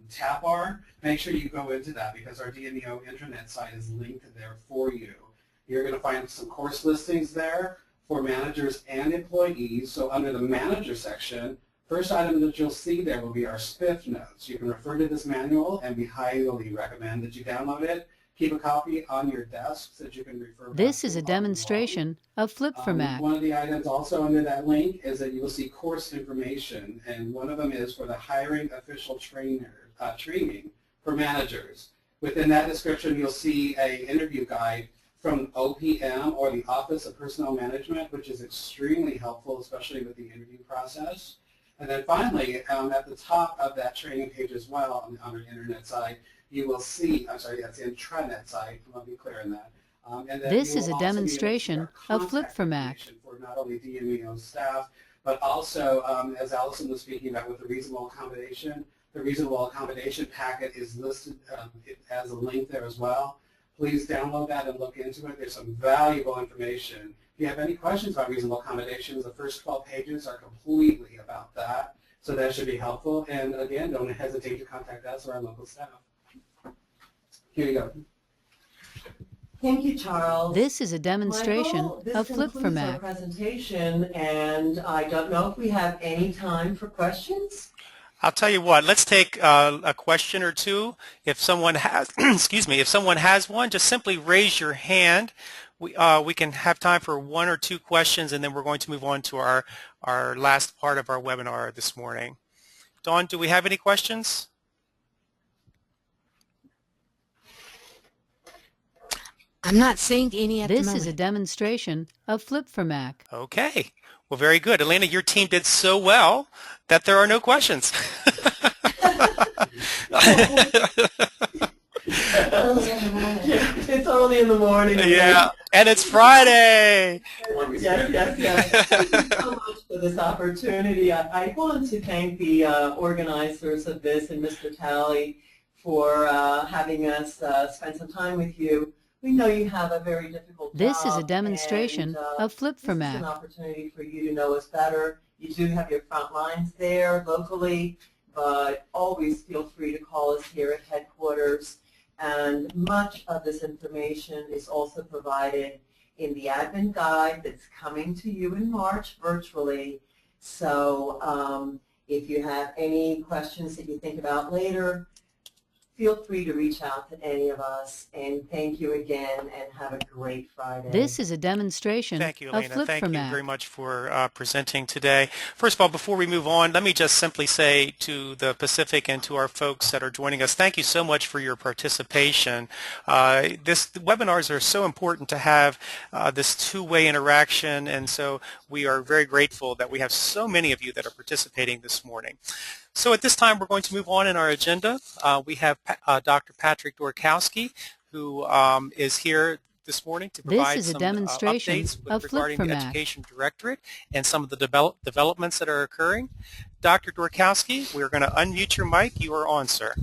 tab bar. Make sure you go into that because our DMEO intranet site is linked there for you. You're going to find some course listings there for managers and employees. So under the manager section, first item that you'll see there will be our SPIF notes. You can refer to this manual, and we highly recommend that you download it. Keep a copy on your desk so that you can refer back This to is a all along. demonstration of Flip for Mac. One of the items also under that link is that you will see course information, and one of them is for the hiring official training for managers. Within that description, you'll see an interview guide from OPM, or the Office of Personnel Management, which is extremely helpful, especially with the interview process. And then finally, at the top of that training page as well, on our internet site, you will see, I'm sorry, that's the intranet site, I want to be clear on that. And then This you is will a also be able to see our demonstration of Flip contact for Mac. information for not only DMEO staff, but also, as Allison was speaking about with the reasonable accommodation packet is listed as a link there as well. Please download that and look into it. There's some valuable information. If you have any questions about reasonable accommodations, the first 12 pages are completely about that, so that should be helpful. And again, don't hesitate to contact us or our local staff. Here you go. Thank you, Charles. This is a demonstration Michael, of Flip for This concludes our Mac. presentation, and I don't know if we have any time for questions. I'll tell you what, let's take a question or two. If someone has, excuse me, if someone has one, just simply raise your hand. We can have time for one or two questions, and then we're going to move on to our last part of our webinar this morning. Dawn, do we have any questions? I'm not seeing any at the moment. This is a demonstration of Flip for Mac. Okay. Well, very good. Elena, your team did so well that there are no questions. It's early in the morning. Yeah, and it's Friday. Yes. Thank you so much for this opportunity. I want to thank the organizers of this and Mr. Talley for having us spend some time with you. We know you have a very difficult job. This is a demonstration of Flip for This is Mac. an opportunity for you to know us better. You do have your front lines there locally, but always feel free to call us here at headquarters. And much of this information is also provided in the admin guide that's coming to you in March virtually. So if you have any questions that you think about later, feel free to reach out to any of us. And thank you again, and have a great Friday. This is a demonstration Thank you, of Elena. Flip Thank for you Mac. very much for presenting today. First of all, before we move on, let me just simply say to the Pacific and to our folks that are joining us, thank you so much for your participation. Webinars are so important to have this two-way interaction, and so we are very grateful that we have so many of you that are participating this morning. So at this time, we're going to move on in our agenda. We have Dr. Patrick Dorkowski, who is here this morning to provide This is a some demonstration updates of regarding Flip for the Mac. Education Directorate and some of the developments that are occurring. Dr. Dorkowski, we're going to unmute your mic. You are on, sir.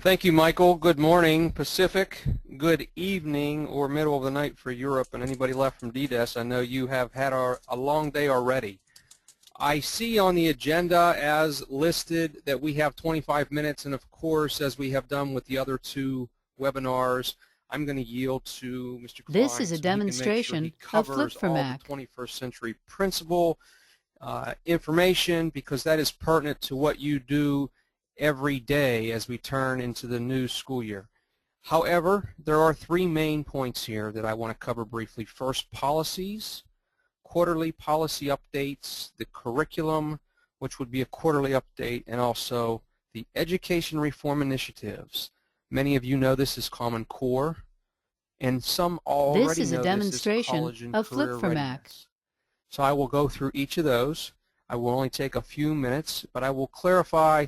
Thank you, Michael. Good morning, Pacific. Good evening or middle of the night for Europe, and anybody left from DDES. I know you have had a long day already. I see on the agenda as listed that we have 25 minutes, and of course, as we have done with the other two webinars, I'm going to yield to Mr. Klein. This is a so he can make sure demonstration he of Flip covers for all Mac. the 21st century principle information, because that is pertinent to what you do every day as we turn into the new school year. However, there are three main points here that I want to cover briefly. First, policies, quarterly policy updates, the curriculum, which would be a quarterly update, and also the education reform initiatives. Many of you know this as Common Core, and some already know This is a demonstration of Flip for Mac. So I will go through each of those. I will only take a few minutes, but I will clarify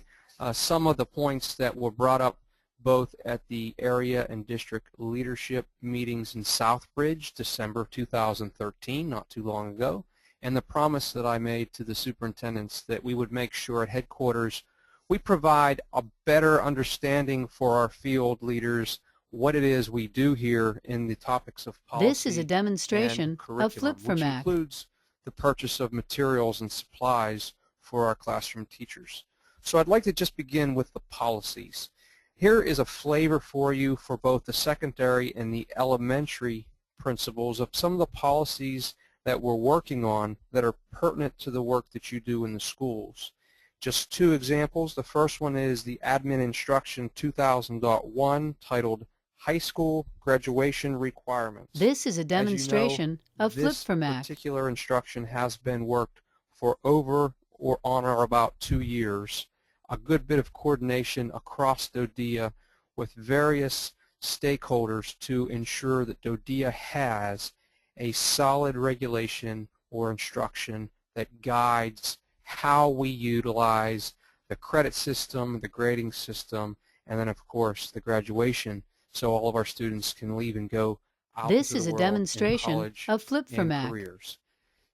some of the points that were brought up both at the area and district leadership meetings in Southbridge, December of 2013, not too long ago, and the promise that I made to the superintendents that we would make sure at headquarters we provide a better understanding for our field leaders what it is we do here in the topics of policy. This is a demonstration of Flip for Mac, which includes the purchase of materials and supplies for our classroom teachers. So I'd like to just begin with the policies. Here is a flavor for you for both the secondary and the elementary principles of some of the policies that we're working on that are pertinent to the work that you do in the schools. Just two examples. The first one is the Admin Instruction 2000.1 titled High School Graduation Requirements. This is a demonstration of Flip for Mac. This particular instruction has been worked for over or on or about 2 years. A good bit of coordination across DODEA with various stakeholders to ensure that DODEA has a solid regulation or instruction that guides how we utilize the credit system, the grading system, and then of course the graduation, so all of our students can leave and go out This into is the a world in demonstration college of Flip for and Mac. careers.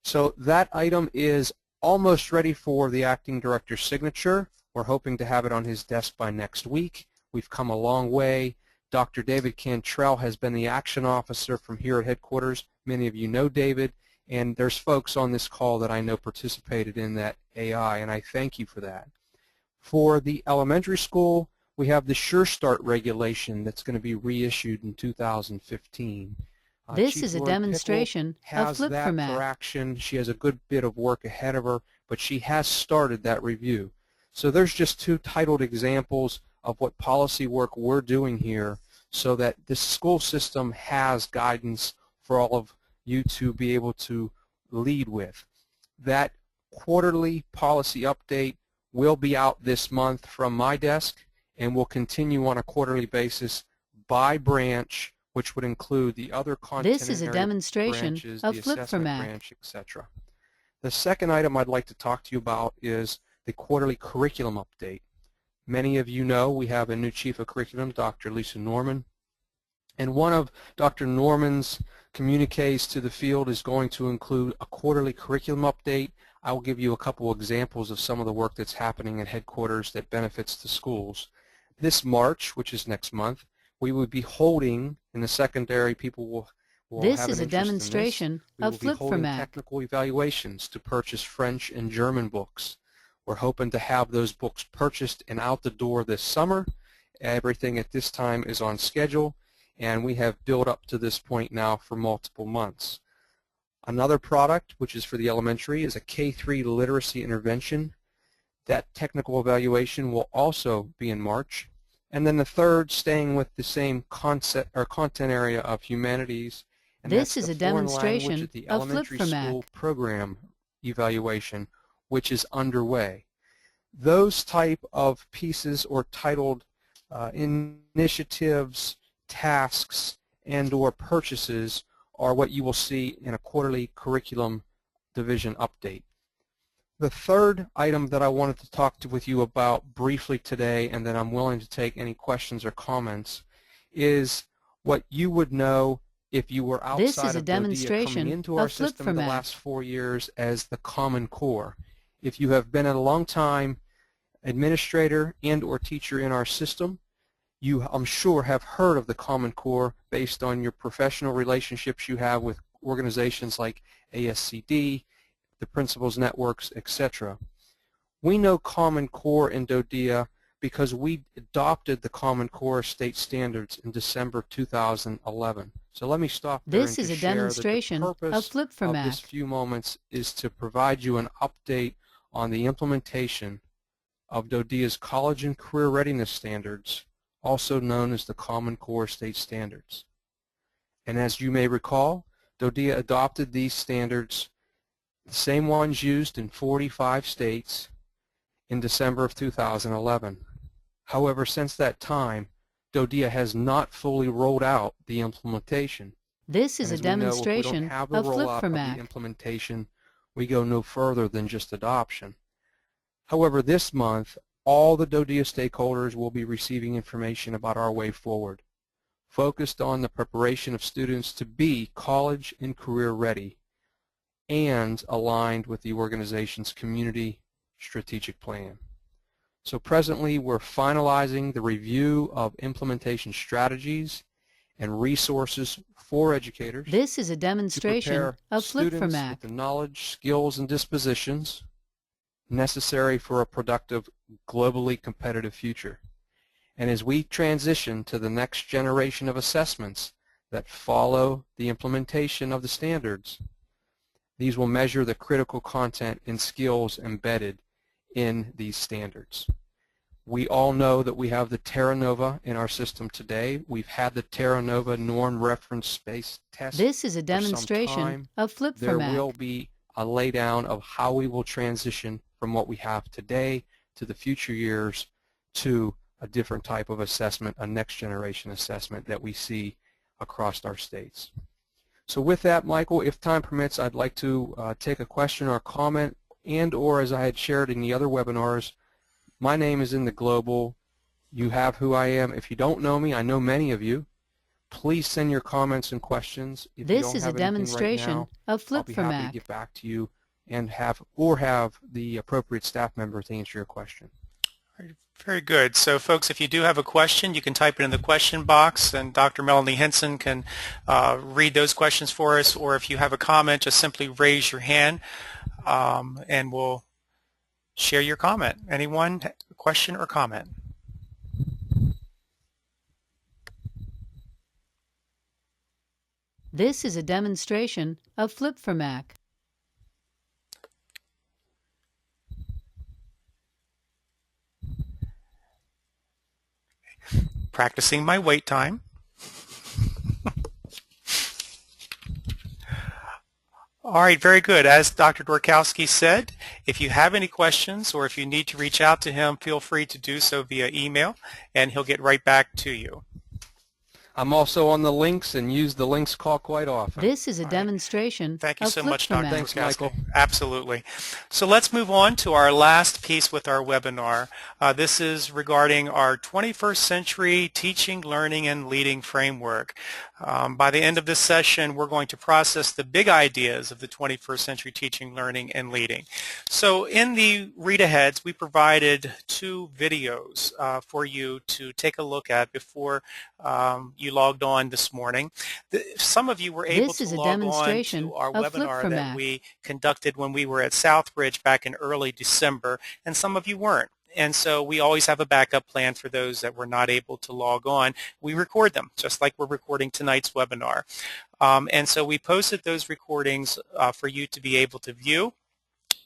So that item is almost ready for the acting director's signature. We're hoping to have it on his desk by next week. We've come a long way. Dr. David Cantrell has been the action officer from here at headquarters. Many of you know David, and there's folks on this call that I know participated in that AI, and I thank you for that. For the elementary school, we have the Sure Start regulation that's going to be reissued in 2015. This Chief is a Lori demonstration Pickle of has Flip that for Mac. for action. She has a good bit of work ahead of her, but she has started that review. So there's just two titled examples of what policy work we're doing here so that the school system has guidance for all of you to be able to lead with. That quarterly policy update will be out this month from my desk and will continue on a quarterly basis by branch, which would include the other content This is a demonstration branches, of the Flip for assessment Mac. branch, etc. The second item I'd like to talk to you about is the quarterly curriculum update. Many of you know we have a new chief of curriculum, Dr. Lisa Norman, and one of Dr. Norman's communiques to the field is going to include a quarterly curriculum update. I will give you a couple examples of some of the work that's happening at headquarters that benefits the schools. This March, which is next month, we will be holding, in the secondary, people will This have is an a interest in this. demonstration We of will be Flip for holding Mac. technical evaluations to purchase French and German books. We're hoping to have those books purchased and out the door this summer. Everything at this time is on schedule, and we have built up to this point now for multiple months. Another product, which is for the elementary, is a K-3 literacy intervention. That technical evaluation will also be in March. And then the third, staying with the same concept or content area of humanities, and This that's is the a foreign language demonstration at the of Flip elementary for school Mac. program evaluation, which is underway. Those type of pieces or titled initiatives, tasks, and or purchases are what you will see in a quarterly curriculum division update. The third item that I wanted to talk with you about briefly today, and then I'm willing to take any questions or comments, is what you would know if you were outside This is a of DODEA demonstration coming into our of Flip system for in the Mac. last 4 years as the Common Core. If you have been a long time administrator and or teacher in our system, you, I'm sure, have heard of the Common Core based on your professional relationships you have with organizations like ASCD, the Principals Networks, etc. We know Common Core in DODEA because we adopted the Common Core state standards in December 2011. So let me stop there This and is just a share that demonstration the of purpose Flip for of Mac. this few moments is to provide you an update on the implementation of DODEA's College and Career Readiness Standards, also known as the Common Core State Standards. And as you may recall, DODEA adopted these standards the same ones used in 45 states in December of 2011. However, since that time, DODEA has not fully rolled out the implementation. This is a demonstration of the of Flip rollout for of Mac. the implementation, we go no further than just adoption. However, this month, all the DODEA stakeholders will be receiving information about our way forward, focused on the preparation of students to be college and career ready and aligned with the organization's community strategic plan. So presently, we're finalizing the review of implementation strategies and resources for educators. This is a demonstration of Flip for students Mac. with the knowledge, skills, and dispositions necessary for a productive, globally competitive future. And as we transition to the next generation of assessments that follow the implementation of the standards, these will measure the critical content and skills embedded in these standards. We all know that we have the Terra Nova in our system today. We've had the Terra Nova norm reference space test. This is a demonstration of Flip for Mac. There will be a laydown of how we will transition from what we have today to the future years to a different type of assessment, a next generation assessment that we see across our states. So with that, Michael, if time permits, I'd like to take a question or comment, and or as I had shared in the other webinars, my name is in the global. You have who I am. If you don't know me, I know many of you. Please send your comments and questions. If you This don't is a have anything demonstration right now, of Flip I'll be for happy Mac. to get back to you and have the appropriate staff member to answer your question. Very good. So folks, if you do have a question, you can type it in the question box and Dr. Melanie Henson can read those questions for us, or if you have a comment, just simply raise your hand and we'll share your comment. Anyone, question or comment? This is a demonstration of Flip for Mac. Practicing my wait time. All right, very good. As Dr. Dworkowski said, if you have any questions or if you need to reach out to him, feel free to do so via email, and he'll get right back to you. I'm also on the links and use the links call quite often. This is a demonstration Thank you of so Flip much, for Dr. Mac. Thanks, Michael. Absolutely. So let's move on to our last piece with our webinar. This is regarding our 21st Century Teaching, Learning, and Leading Framework. By the end of this session, we're going to process the big ideas of the 21st Century Teaching, Learning, and Leading. So in the read-aheads, we provided 2 videos for you to take a look at before you logged on this morning. Some of you were able to log on to our webinar that we conducted when we were at Southbridge back in early December, and some of you weren't. And so we always have a backup plan for those that were not able to log on. We record them, just like we're recording tonight's webinar. And so we posted those recordings for you to be able to view.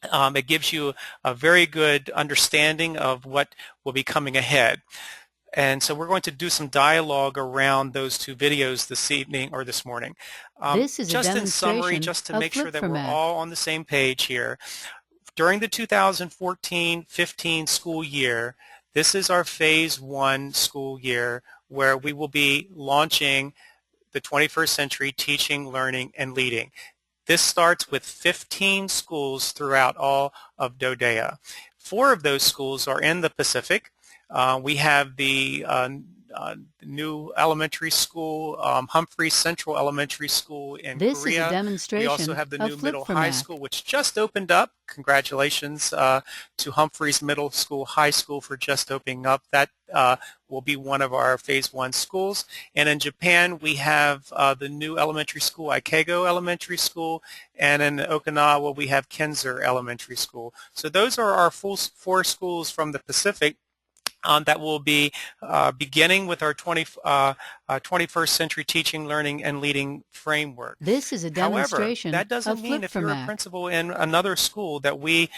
It gives you a very good understanding of what will be coming ahead. And so we're going to do some dialogue around those 2 videos this evening or this morning. This is just a in summary, demonstration just to of make sure Flip that for we're Mac. all on the same page here. During the 2014-15 school year, this is our Phase 1 school year where we will be launching the 21st Century Teaching, Learning, and Leading. This starts with 15 schools throughout all of DODEA. 4 of those schools are in the Pacific. We have the new elementary school, Humphreys Central Elementary School in This Korea. is a demonstration We also have the of new Flip middle for high Mac. school, which just opened up. Congratulations to Humphreys Middle School High School for just opening up. That will be one of our Phase 1 schools. And in Japan, we have the new elementary school, Ikego Elementary School, and in Okinawa, we have Kenzer Elementary School. So those are our full 4 schools from the Pacific. That will be beginning with our 21st Century Teaching, Learning, and Leading Framework. This is a However, demonstration that doesn't of mean Flip if for you're a Mac. principal in another school that we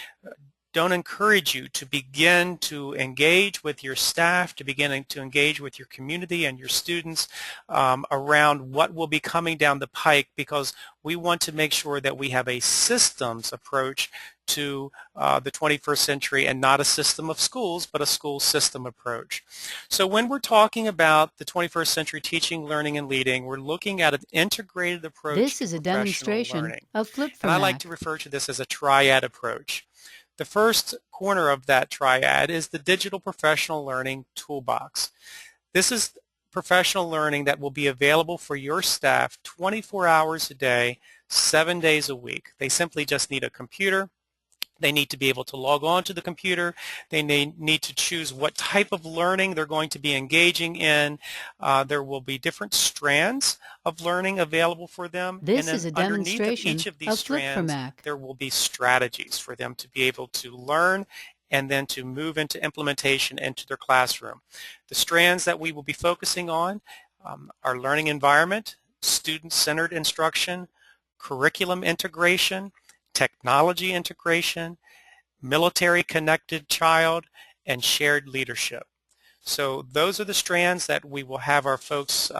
don't encourage you to begin to engage with your staff, to begin to engage with your community and your students around what will be coming down the pike, because we want to make sure that we have a systems approach to the 21st century, and not a system of schools, but a school system approach. So when we're talking about the 21st century teaching, learning, and leading, we're looking at an integrated approach This to is a professional demonstration learning. of Flip for And I like Mac. to refer to this as a triad approach. The first corner of that triad is the digital professional learning toolbox. This is professional learning that will be available for your staff 24 hours a day, 7 days a week. They simply just need a computer. They need to be able to log on to the computer. They need to choose what type of learning they're going to be engaging in. There will be different strands of learning available for them. This and is a then underneath of demonstration each of these Flip for strands, Mac. there will be strategies for them to be able to learn and then to move into implementation into their classroom. The strands that we will be focusing on are learning environment, student-centered instruction, curriculum integration, technology integration, military-connected child, and shared leadership. So those are the strands that we will have our folks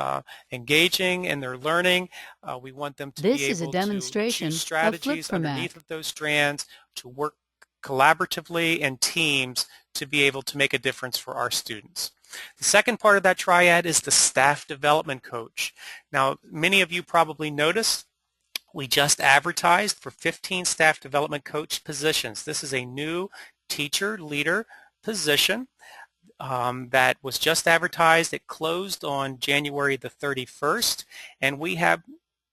engaging in their learning. We want them to This be is a able to demonstration choose of strategies Flip for underneath Mac. of those strands to work collaboratively in teams to be able to make a difference for our students. The second part of that triad is the staff development coach. Now, many of you probably noticed we just advertised for 15 staff development coach positions. This is a new teacher leader position that was just advertised. It closed on January the 31st, and we have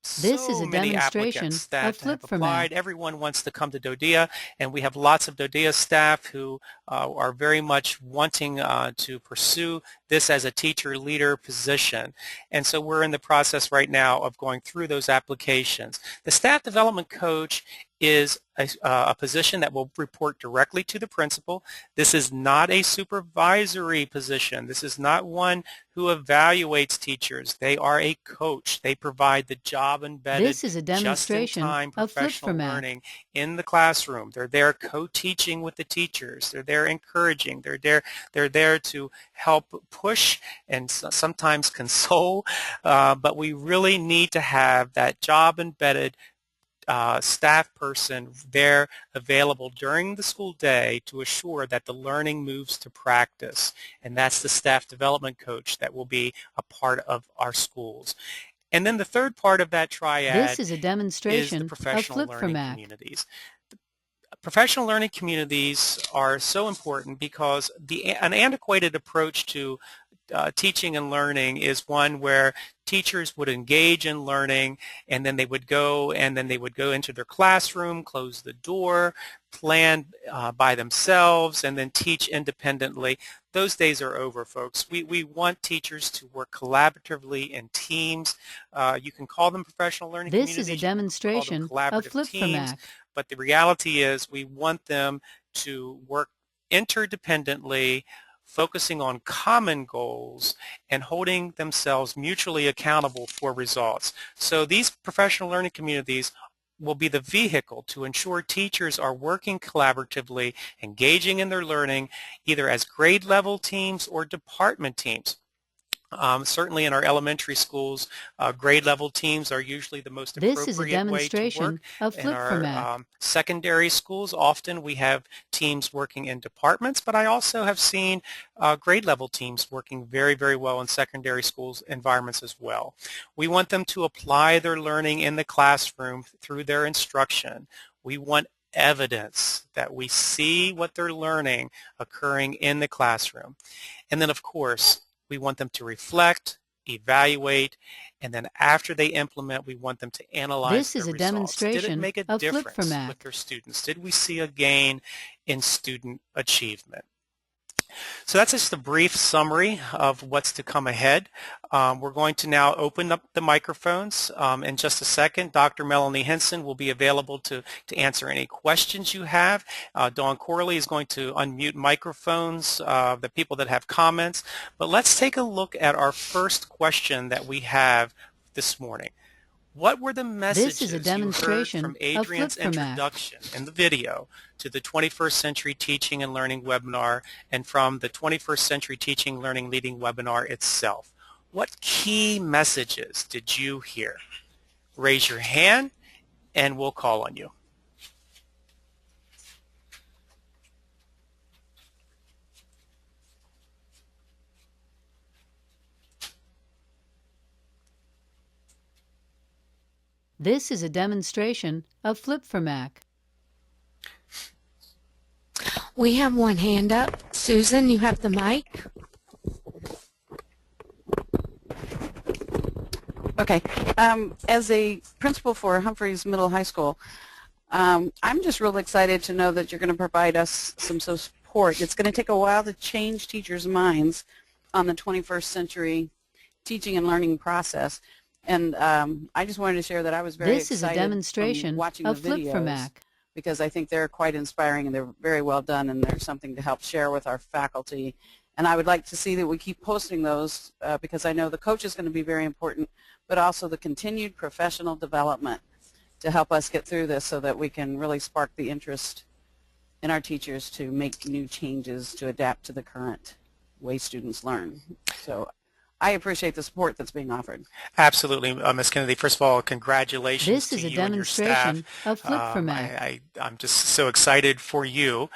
This is so a many demonstration applicants of that Flip have for applied. Mac. Everyone wants to come to DoDEA, and we have lots of DoDEA staff who are very much wanting to pursue this as a teacher leader position. And so we're in the process right now of going through those applications. The staff development coach is a position that will report directly to the principal. This is not a supervisory position. This is not one who evaluates teachers. They are a coach. They provide the job-embedded, This is a demonstration just-in-time of Flip for professional Mac. learning in the classroom. They're there co-teaching with the teachers. They're there encouraging. They're there to help push and sometimes console, but we really need to have that job-embedded staff person there available during the school day to assure that the learning moves to practice. And that's the staff development coach that will be a part of our schools. And then the third part of that triad This is a is the demonstration of professional Flip for learning Mac. communities. Professional learning communities are so important because an antiquated approach to teaching and learning is one where teachers would engage in learning, and then they would go into their classroom, close the door, plan by themselves, and then teach independently. Those days are over, folks. We want teachers to work collaboratively in teams. You can call them professional learning This communities. is a You can call them demonstration of collaborative Flip for teams. Mac. But the reality is we want them to work interdependently, focusing on common goals and holding themselves mutually accountable for results. So these professional learning communities will be the vehicle to ensure teachers are working collaboratively, engaging in their learning, either as grade level teams or department teams. Certainly in our elementary schools, grade level teams are usually the most This is a appropriate way to work. demonstration of In Flip for our Mac. secondary schools, often we have teams working in departments, but I also have seen grade level teams working very, very well in secondary schools environments as well. We want them to apply their learning in the classroom through their instruction. We want evidence that we see what they're learning occurring in the classroom. And then, of course, we want them to reflect, evaluate, and then after they implement, we want them to analyze This their is a results. Did it demonstration make a of Flip for difference Mac. with their students? Did we see a gain in student achievement? So that's just a brief summary of what's to come ahead. We're going to now open up the microphones. In just a second, Dr. Melanie Henson will be available to answer any questions you have. Dawn Corley is going to unmute microphones, the people that have comments. But let's take a look at our first question that we have this morning. What were the This is a messages you heard demonstration from of Adrian's Flip for Mac. introduction in the video to the 21st Century Teaching and Learning webinar and from the 21st Century Teaching and Learning Leading webinar itself? What key messages did you hear? Raise your hand and we'll call on you. This is a demonstration of Flip for Mac. We have one hand up. Susan, you have the mic. Okay. As a principal for Humphreys Middle High School, I'm just real excited to know that you're going to provide us some support. It's going to take a while to change teachers' minds on the 21st century teaching and learning process. And I just wanted to share that I was very excited This is a demonstration watching of the Flip for videos Mac. because I think they're quite inspiring and they're very well done and they're something to help share with our faculty. And I would like to see that we keep posting those because I know the coach is going to be very important, but also the continued professional development to help us get through this so that we can really spark the interest in our teachers to make new changes to adapt to the current way students learn. So I appreciate the support that's being offered. Absolutely, Ms. Kennedy. First of all, congratulations This is to a you and your demonstration staff. of Flip for Mac. I'm just so excited for you.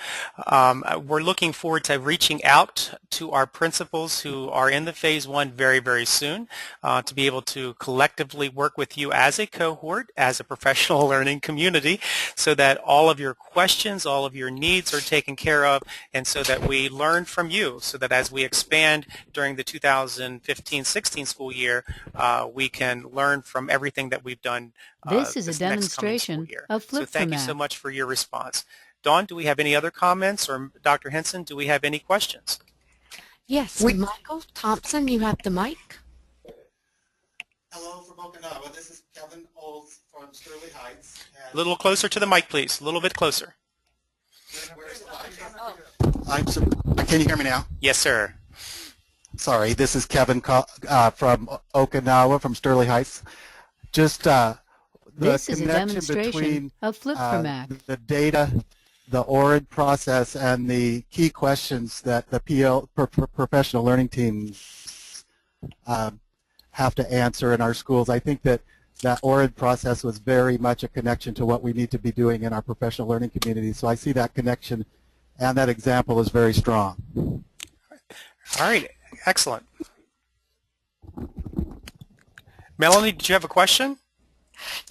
We're looking forward to reaching out to our principals who are in the Phase 1 very, very soon to be able to collectively work with you as a cohort, as a professional learning community, so that all of your questions, all of your needs are taken care of, and so that we learn from you, so that as we expand during the 2015-16 school year, we can learn from everything that we've done This is a this next coming demonstration school year. of Flip So for thank you Mac. so much for your response. Dawn, do we have any other comments, or Dr. Henson, do we have any questions? Yes, Michael Thompson, you have the mic. Hello from Okinawa. This is Kevin Olds from Sterling Heights. A little closer to the mic, please. A little bit closer. Can you hear me now? Yes, sir. Sorry, this is Kevin from Okinawa from Sterling Heights. Just the This is a connection demonstration between of Flip for Mac. the data, the ORID process, and the key questions that the professional learning teams have to answer in our schools. I think that ORID process was very much a connection to what we need to be doing in our professional learning community. So I see that connection, and that example is very strong. All right. Excellent. Melanie, did you have a question?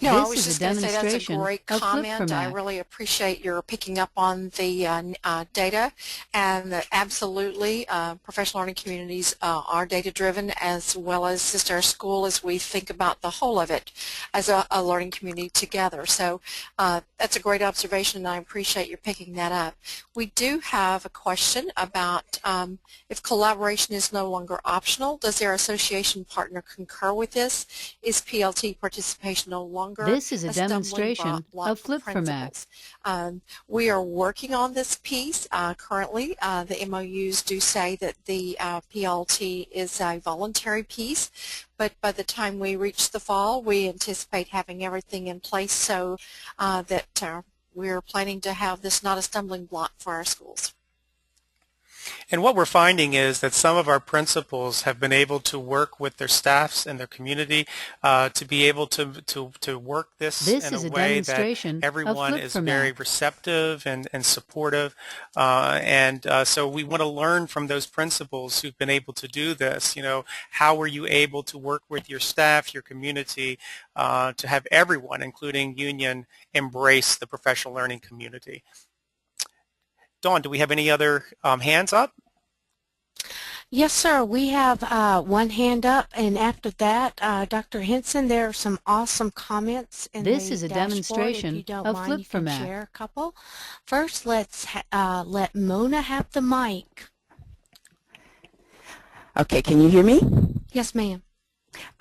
No, I This was is a just going to say that's a demonstration great of Flip for comment. I Mac. really appreciate your picking up on the data, and that absolutely professional learning communities are data-driven, as well as just our school as we think about the whole of it as a learning community together. So that's a great observation, and I appreciate your picking that up. We do have a question about if collaboration is no longer optional, does their association partner concur with this? Is PLT participation no longer This is a stumbling demonstration block of for Flip for Mac. principals? We are working on this piece currently. The MOUs do say that the PLT is a voluntary piece, but by the time we reach the fall, we anticipate having everything in place so that we're planning to have this not a stumbling block for our schools. And what we're finding is that some of our principals have been able to work with their staffs and their community to be able to work this in a way that everyone is very receptive and supportive. So we want to learn from those principals who've been able to do this. You know, how were you able to work with your staff, your community, to have everyone, including union, embrace the professional learning community? Dawn, do we have any other hands up? Yes, sir. We have one hand up, and after that, Dr. Henson, there are some awesome comments in This the is a dashboard. demonstration If you don't of mind, Flip you for can Mac. share a couple. First, let's let Mona have the mic. Okay, can you hear me? Yes, ma'am.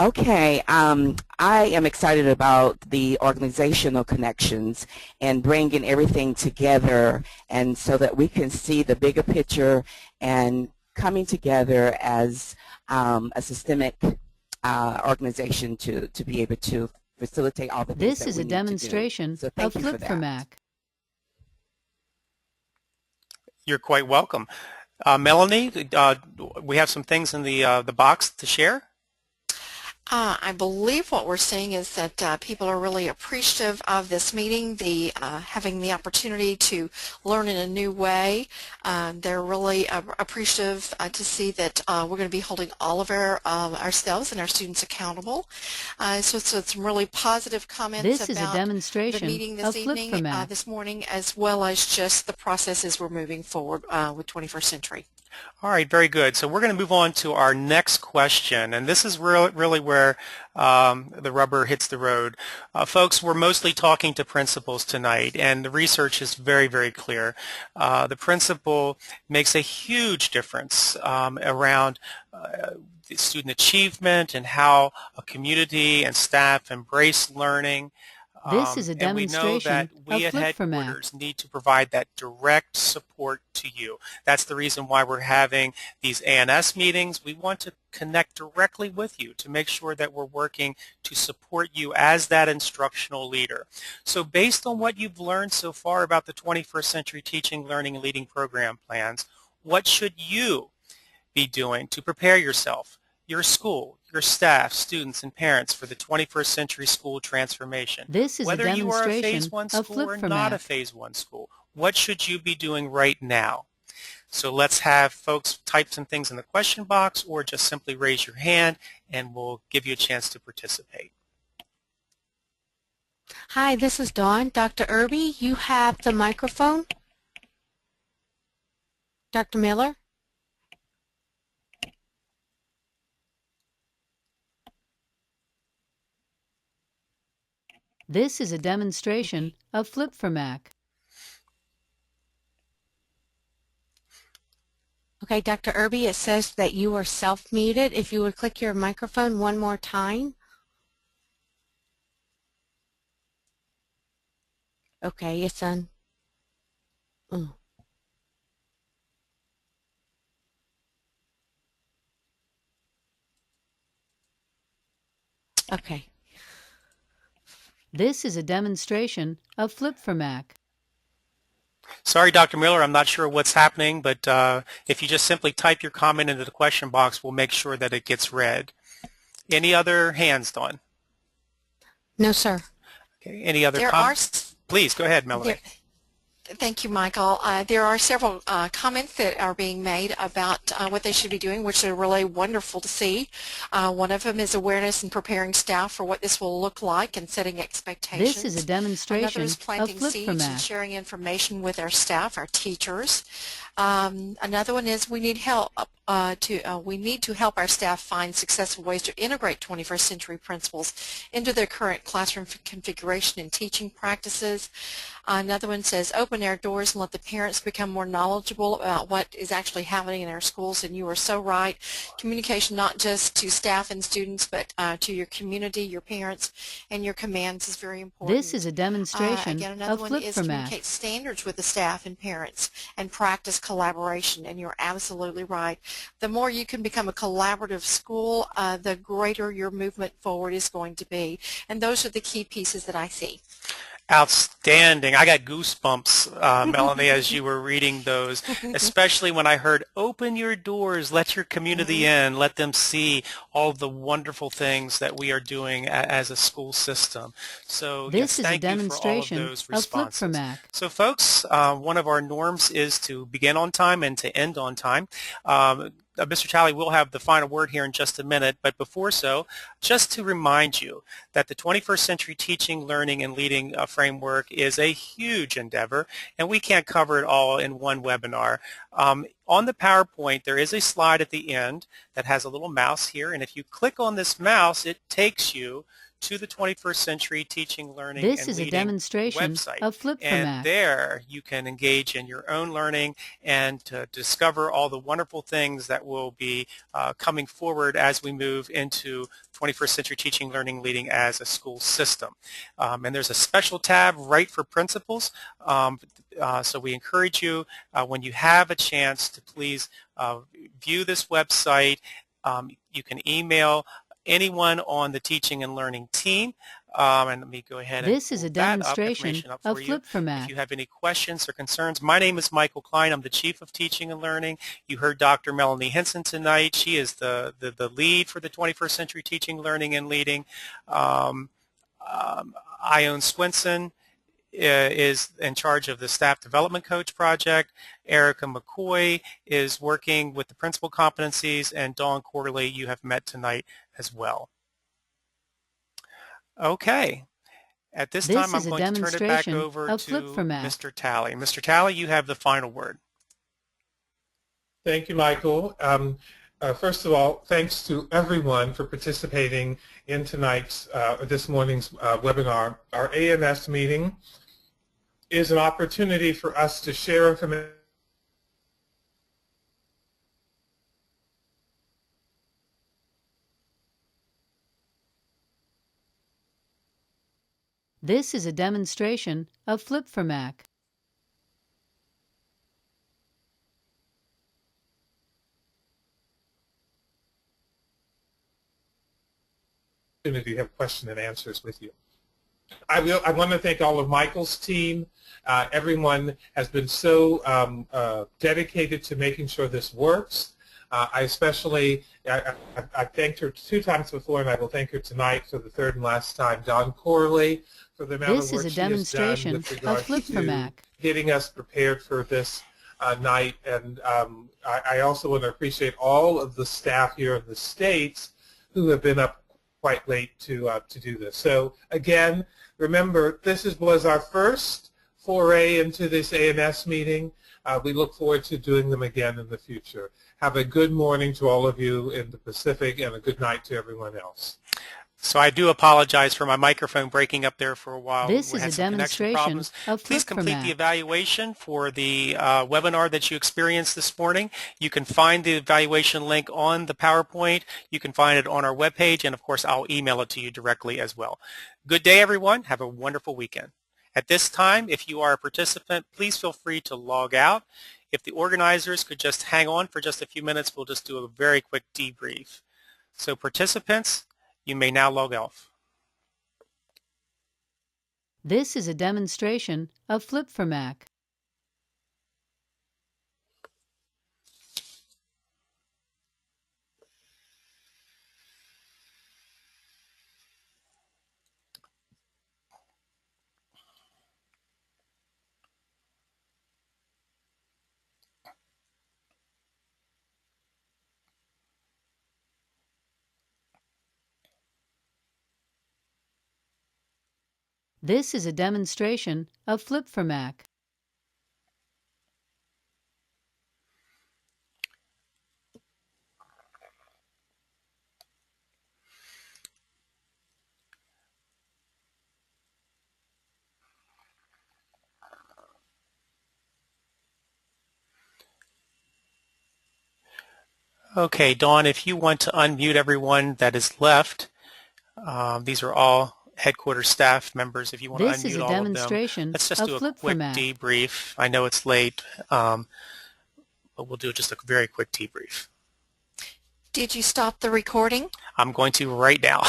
Okay, I am excited about the organizational connections and bringing everything together, and so that we can see the bigger picture and coming together as a systemic organization to be able to facilitate all the things This that is we a need to do. demonstration So of thank you for Flip for that. Mac. You're quite welcome. Melanie, we have some things in the box to share. I believe what we're seeing is that people are really appreciative of this meeting, having the opportunity to learn in a new way. They're really appreciative to see that we're going to be holding all of ourselves and our students accountable. So some really positive comments This is a about the demonstration meeting this of Flip for evening, Mac. this morning, as well as just the processes we're moving forward with 21st Century. All right, very good. So we're going to move on to our next question, and this is really where the rubber hits the road. Folks, we're mostly talking to principals tonight, and the research is very, very clear. The principal makes a huge difference around student achievement and how a community and staff embrace learning. This is a And we know that demonstration we of at Flip for Mac. headquarters need to provide that direct support to you. That's the reason why we're having these A&S meetings. We want to connect directly with you to make sure that we're working to support you as that instructional leader. So based on what you've learned so far about the 21st Century Teaching, Learning, and Leading program plans, what should you be doing to prepare yourself, your school, your staff, students, and parents for the 21st century school transformation? This is Whether a you are a Phase demonstration 1 of school Flip or for not a Mac. Phase 1 school, what should you be doing right now? So let's have folks type some things in the question box or just simply raise your hand and we'll give you a chance to participate. Hi, this is Dawn. Dr. Irby, you have the microphone. Dr. Miller? This is a demonstration of Flip for Mac. Okay, Dr. Irby, it says that you are self-muted. If you would click your microphone one more time. Okay, it's on. Okay. This is a demonstration of Flip for Mac. Sorry, Dr. Miller, I'm not sure what's happening, but if you just simply type your comment into the question box, we'll make sure that it gets read. Any other hands, Dawn? No, sir. Okay. Any other comments? Please, go ahead, Melanie. Thank you, Michael. There are several comments that are being made about what they should be doing, which are really wonderful to see. One of them is awareness and preparing staff for what this will look like and setting expectations. This is a demonstration Another is planting of Flip for seeds and Mac. sharing information with our staff, our teachers. Another one is we need help. We need to help our staff find successful ways to integrate 21st century principles into their current classroom configuration and teaching practices. Another one says open our doors and let the parents become more knowledgeable about what is actually happening in our schools. And you are so right. Communication not just to staff and students, but to your community, your parents, and your commands is very important. This is a demonstration Again, another of one Flip is for Mac. communicate standards with the staff and parents and practice collaboration. And you're absolutely right. The more you can become a collaborative school, the greater your movement forward is going to be. And those are the key pieces that I see. Outstanding. I got goosebumps, Melanie, as you were reading those, especially when I heard, open your doors, let your community in, let them see all the wonderful things that we are doing as a school system. So This yes, is a thank you for all of demonstration those of Flip for responses. Mac. So folks, one of our norms is to begin on time and to end on time. Mr. Talley will have the final word here in just a minute, but before so, just to remind you that the 21st Century Teaching, Learning, and Leading framework is a huge endeavor, and we can't cover it all in one webinar. On the PowerPoint, there is a slide at the end that has a little mouse here, and if you click on this mouse, it takes you to the 21st Century Teaching, Learning, This and is a Leading demonstration website. of Flip for And Mac. there you can engage in your own learning and to discover all the wonderful things that will be coming forward as we move into 21st Century Teaching, Learning, Leading as a school system. And there's a special tab right for principals. So we encourage you, when you have a chance, to please view this website. You can email anyone on the teaching and learning team. And let me go ahead and This is pull a that demonstration information up of for you. Flip for If Mac. you have any questions or concerns, my name is Michael Klein. I'm the Chief of Teaching and Learning. You heard Dr. Melanie Henson tonight. She is the lead for the 21st Century Teaching, Learning, and Leading. Ione Swinson is in charge of the Staff Development Coach Project. Erica McCoy is working with the Principal Competencies, and Dawn Corley you have met tonight as well. Okay. At this time, I'm going to turn it back over to Mr. Talley. Mr. Talley, you have the final word. Thank you, Michael. First of all, thanks to everyone for participating in this morning's webinar. Our AMS meeting is an opportunity for us to share information. This is a demonstration of Flip for Mac. To have question and answers with you. I want to thank all of Michael's team. Everyone has been so dedicated to making sure this works. I thanked her 2 times before, and I will thank her tonight for the 3rd and last time. Dawn Corley for the amount of work she has done with regards to getting us prepared for this night. And I also want to appreciate all of the staff here in the States who have been up quite late to do this. So again, remember, this was our first foray into this AMS meeting. We look forward to doing them again in the future. Have a good morning to all of you in the Pacific, and a good night to everyone else. So I do apologize for my microphone breaking up there for a while. This We is had a some connection demonstration problems. of Please Flip for complete Mac. the evaluation for the webinar that you experienced this morning. You can find the evaluation link on the PowerPoint. You can find it on our webpage, and of course I'll email it to you directly as well. Good day, everyone. Have a wonderful weekend. At this time, if you are a participant, please feel free to log out. If the organizers could just hang on for just a few minutes, we'll just do a very quick debrief. So participants, you may now log off. This is a demonstration of Flip for Mac. This is a demonstration of Flip for Mac. Okay, Dawn, if you want to unmute everyone that is left, these are all headquarters staff members. If you want to unmute all of them, let's just do a quick debrief. I know it's late, but we'll do just a very quick debrief. Did you stop the recording? I'm going to right now.